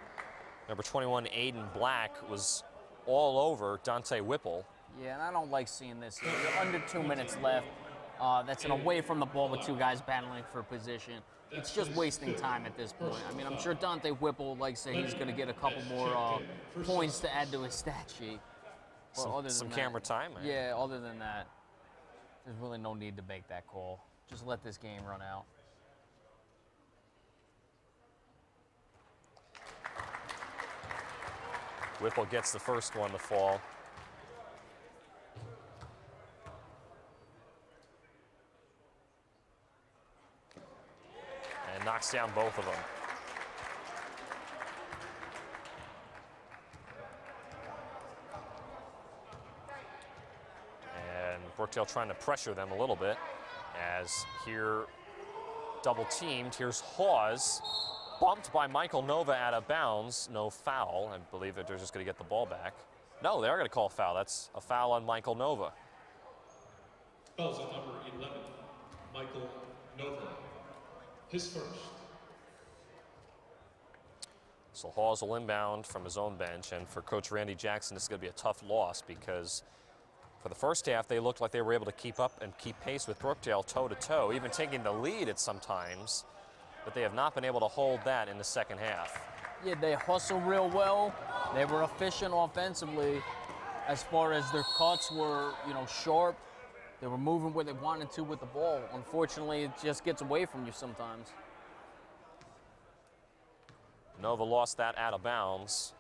number 21, Aiden Black, was all over Dante Whipple. Yeah, and I don't like seeing this. You're under 2 minutes left. That's an away from the ball with two guys battling for position. It's just wasting time at this point. I mean, I'm sure Dante Whipple likes to say he's going to get a couple more points to add to his stat sheet. But Some camera time, man. Yeah, other than that, there's really no need to make that call. Just let this game run out. Whipple gets the first one to fall. And knocks down both of them. And Brookdale trying to pressure them a little bit, as here double teamed. Here's Hawes, bumped by Michael Nova out of bounds. No foul. I believe that they're just going to get the ball back. No, they are going to call a foul. That's a foul on Michael Nova. Fouls on number 11, Michael Nova. His first. So Hawes will inbound from his own bench, and for Coach Randy Jackson, this is going to be a tough loss, because for the first half, they looked like they were able to keep up and keep pace with Brookdale toe-to-toe, even taking the lead at some times, but they have not been able to hold that in the second half. Yeah, they hustle real well. They were efficient offensively as far as their cuts were, sharp. They were moving where they wanted to with the ball. Unfortunately, it just gets away from you sometimes. Nova lost that out of bounds.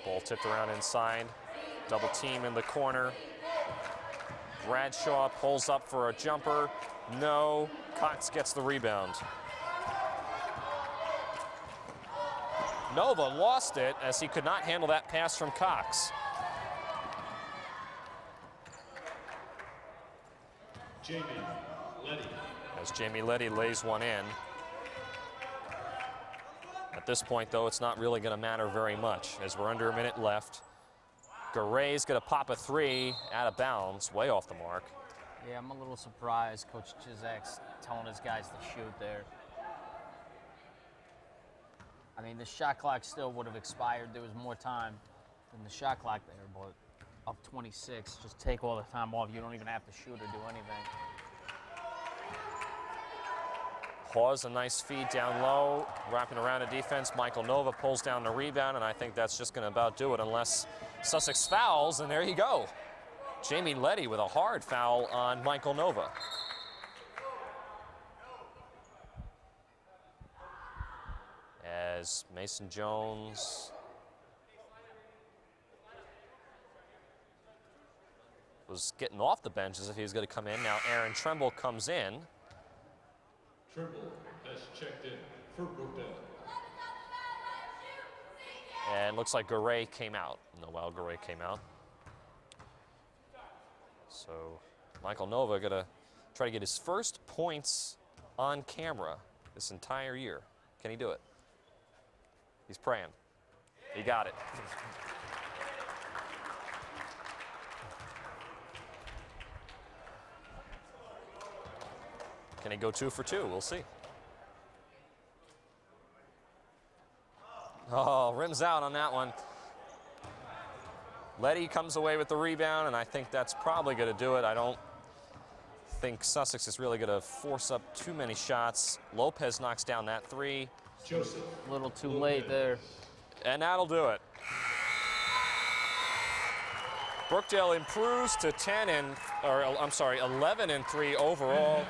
Ball tipped around inside. Double team in the corner. Bradshaw pulls up for a jumper. No. Cox gets the rebound. Nova lost it as he could not handle that pass from Cox. Jamie Letty. As Jamie Letty lays one in. At this point, though, it's not really going to matter very much, as we're under a minute left. Garay's going to pop a three out of bounds, way off the mark. Yeah, I'm a little surprised Coach Chizek's telling his guys to shoot there. I mean, the shot clock still would have expired. There was more time than the shot clock there, but up 26, just take all the time off. You don't even have to shoot or do anything. Hawes, a nice feed down low, wrapping around a defense. Michael Nova pulls down the rebound, and I think that's just going to about do it, unless Sussex fouls, and there you go. Jamie Letty with a hard foul on Michael Nova. As Mason Jones was getting off the bench as if he was going to come in. Now Aaron Tremble comes in. Trimble has checked in for Brookdale. And looks like Garay came out. Noel Garay came out. So Michael Nova going to try to get his first points on camera this entire year. Can he do it? He's praying. He got it. Can he go 2 for 2? We'll see. Oh, rims out on that one. Letty comes away with the rebound, and I think that's probably going to do it. I don't think Sussex is really going to force up too many shots. Lopez knocks down that 3. Joseph. A little too late there. And that'll do it. Brookdale improves to 11 and 3 overall,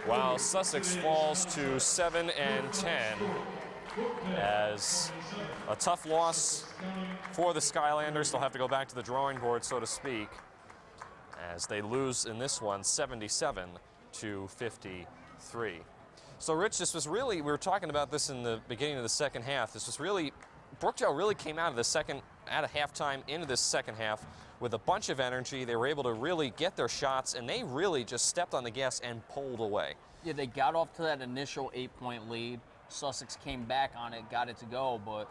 while Sussex falls to 7 and 10 as a tough loss for the Skylanders. They'll have to go back to the drawing board, so to speak, as they lose in this one 77 to 53. So Rich, this was really, we were talking about this in the beginning of the second half. This was really, Brookdale really came out of halftime into this second half with a bunch of energy. They were able to really get their shots, and they really just stepped on the gas and pulled away. Yeah, they got off to that initial 8-point lead. Sussex came back on it, got it to go, but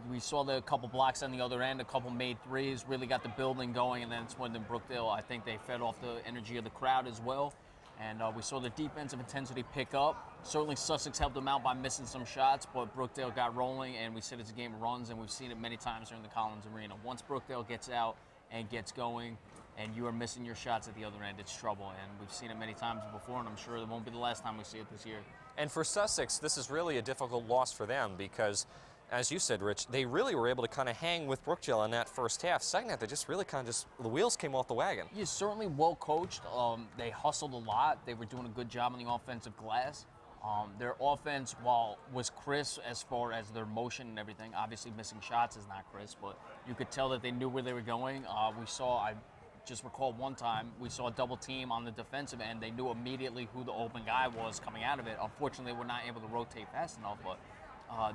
we saw the couple blocks on the other end, a couple made threes, really got the building going, and then it's when Brookdale, I think they fed off the energy of the crowd as well. And we saw the defensive intensity pick up. Certainly Sussex helped them out by missing some shots, but Brookdale got rolling, and we said it's a game of runs, and we've seen it many times during the Collins Arena. Once Brookdale gets out and gets going, and you are missing your shots at the other end, it's trouble. And we've seen it many times before, and I'm sure it won't be the last time we see it this year. And for Sussex, this is really a difficult loss for them because, as you said, Rich, they really were able to kind of hang with Brookdale in that first half. Second half, they just really the wheels came off the wagon. Yeah, certainly well coached. They hustled a lot. They were doing a good job on the offensive glass. Their offense, was crisp as far as their motion and everything. Obviously, missing shots is not crisp, but you could tell that they knew where they were going. I just recall one time we saw a double team on the defensive end. They knew immediately who the open guy was coming out of it. Unfortunately, they were not able to rotate fast enough, but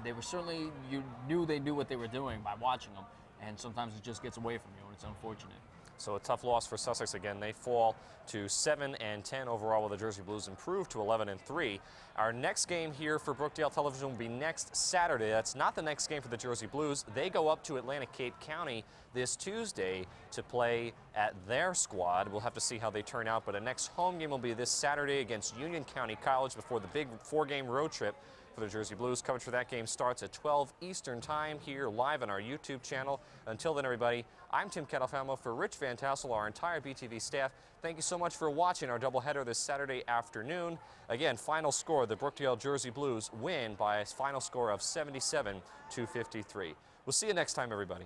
they were certainly, you knew they knew what they were doing by watching them, and sometimes it just gets away from you, and it's unfortunate. So a tough loss for Sussex again. They fall to 7 and 10 overall, while the Jersey Blues improve to 11 and 3. Our next game here for Brookdale Television will be next Saturday. That's not the next game for the Jersey Blues. They go up to Atlantic Cape County this Tuesday to play at their squad. We'll have to see how they turn out, but the next home game will be this Saturday against Union County College before the big 4-game road trip for the Jersey Blues. Coverage for that game starts at 12 Eastern Time here live on our YouTube channel. Until then, everybody, I'm Tim Kettlefamo for Rich Van Tassel, our entire BTV staff. Thank you so much for watching our doubleheader this Saturday afternoon. Again, final score, the Brookdale Jersey Blues win by a final score of 77 to 53. We'll see you next time, everybody.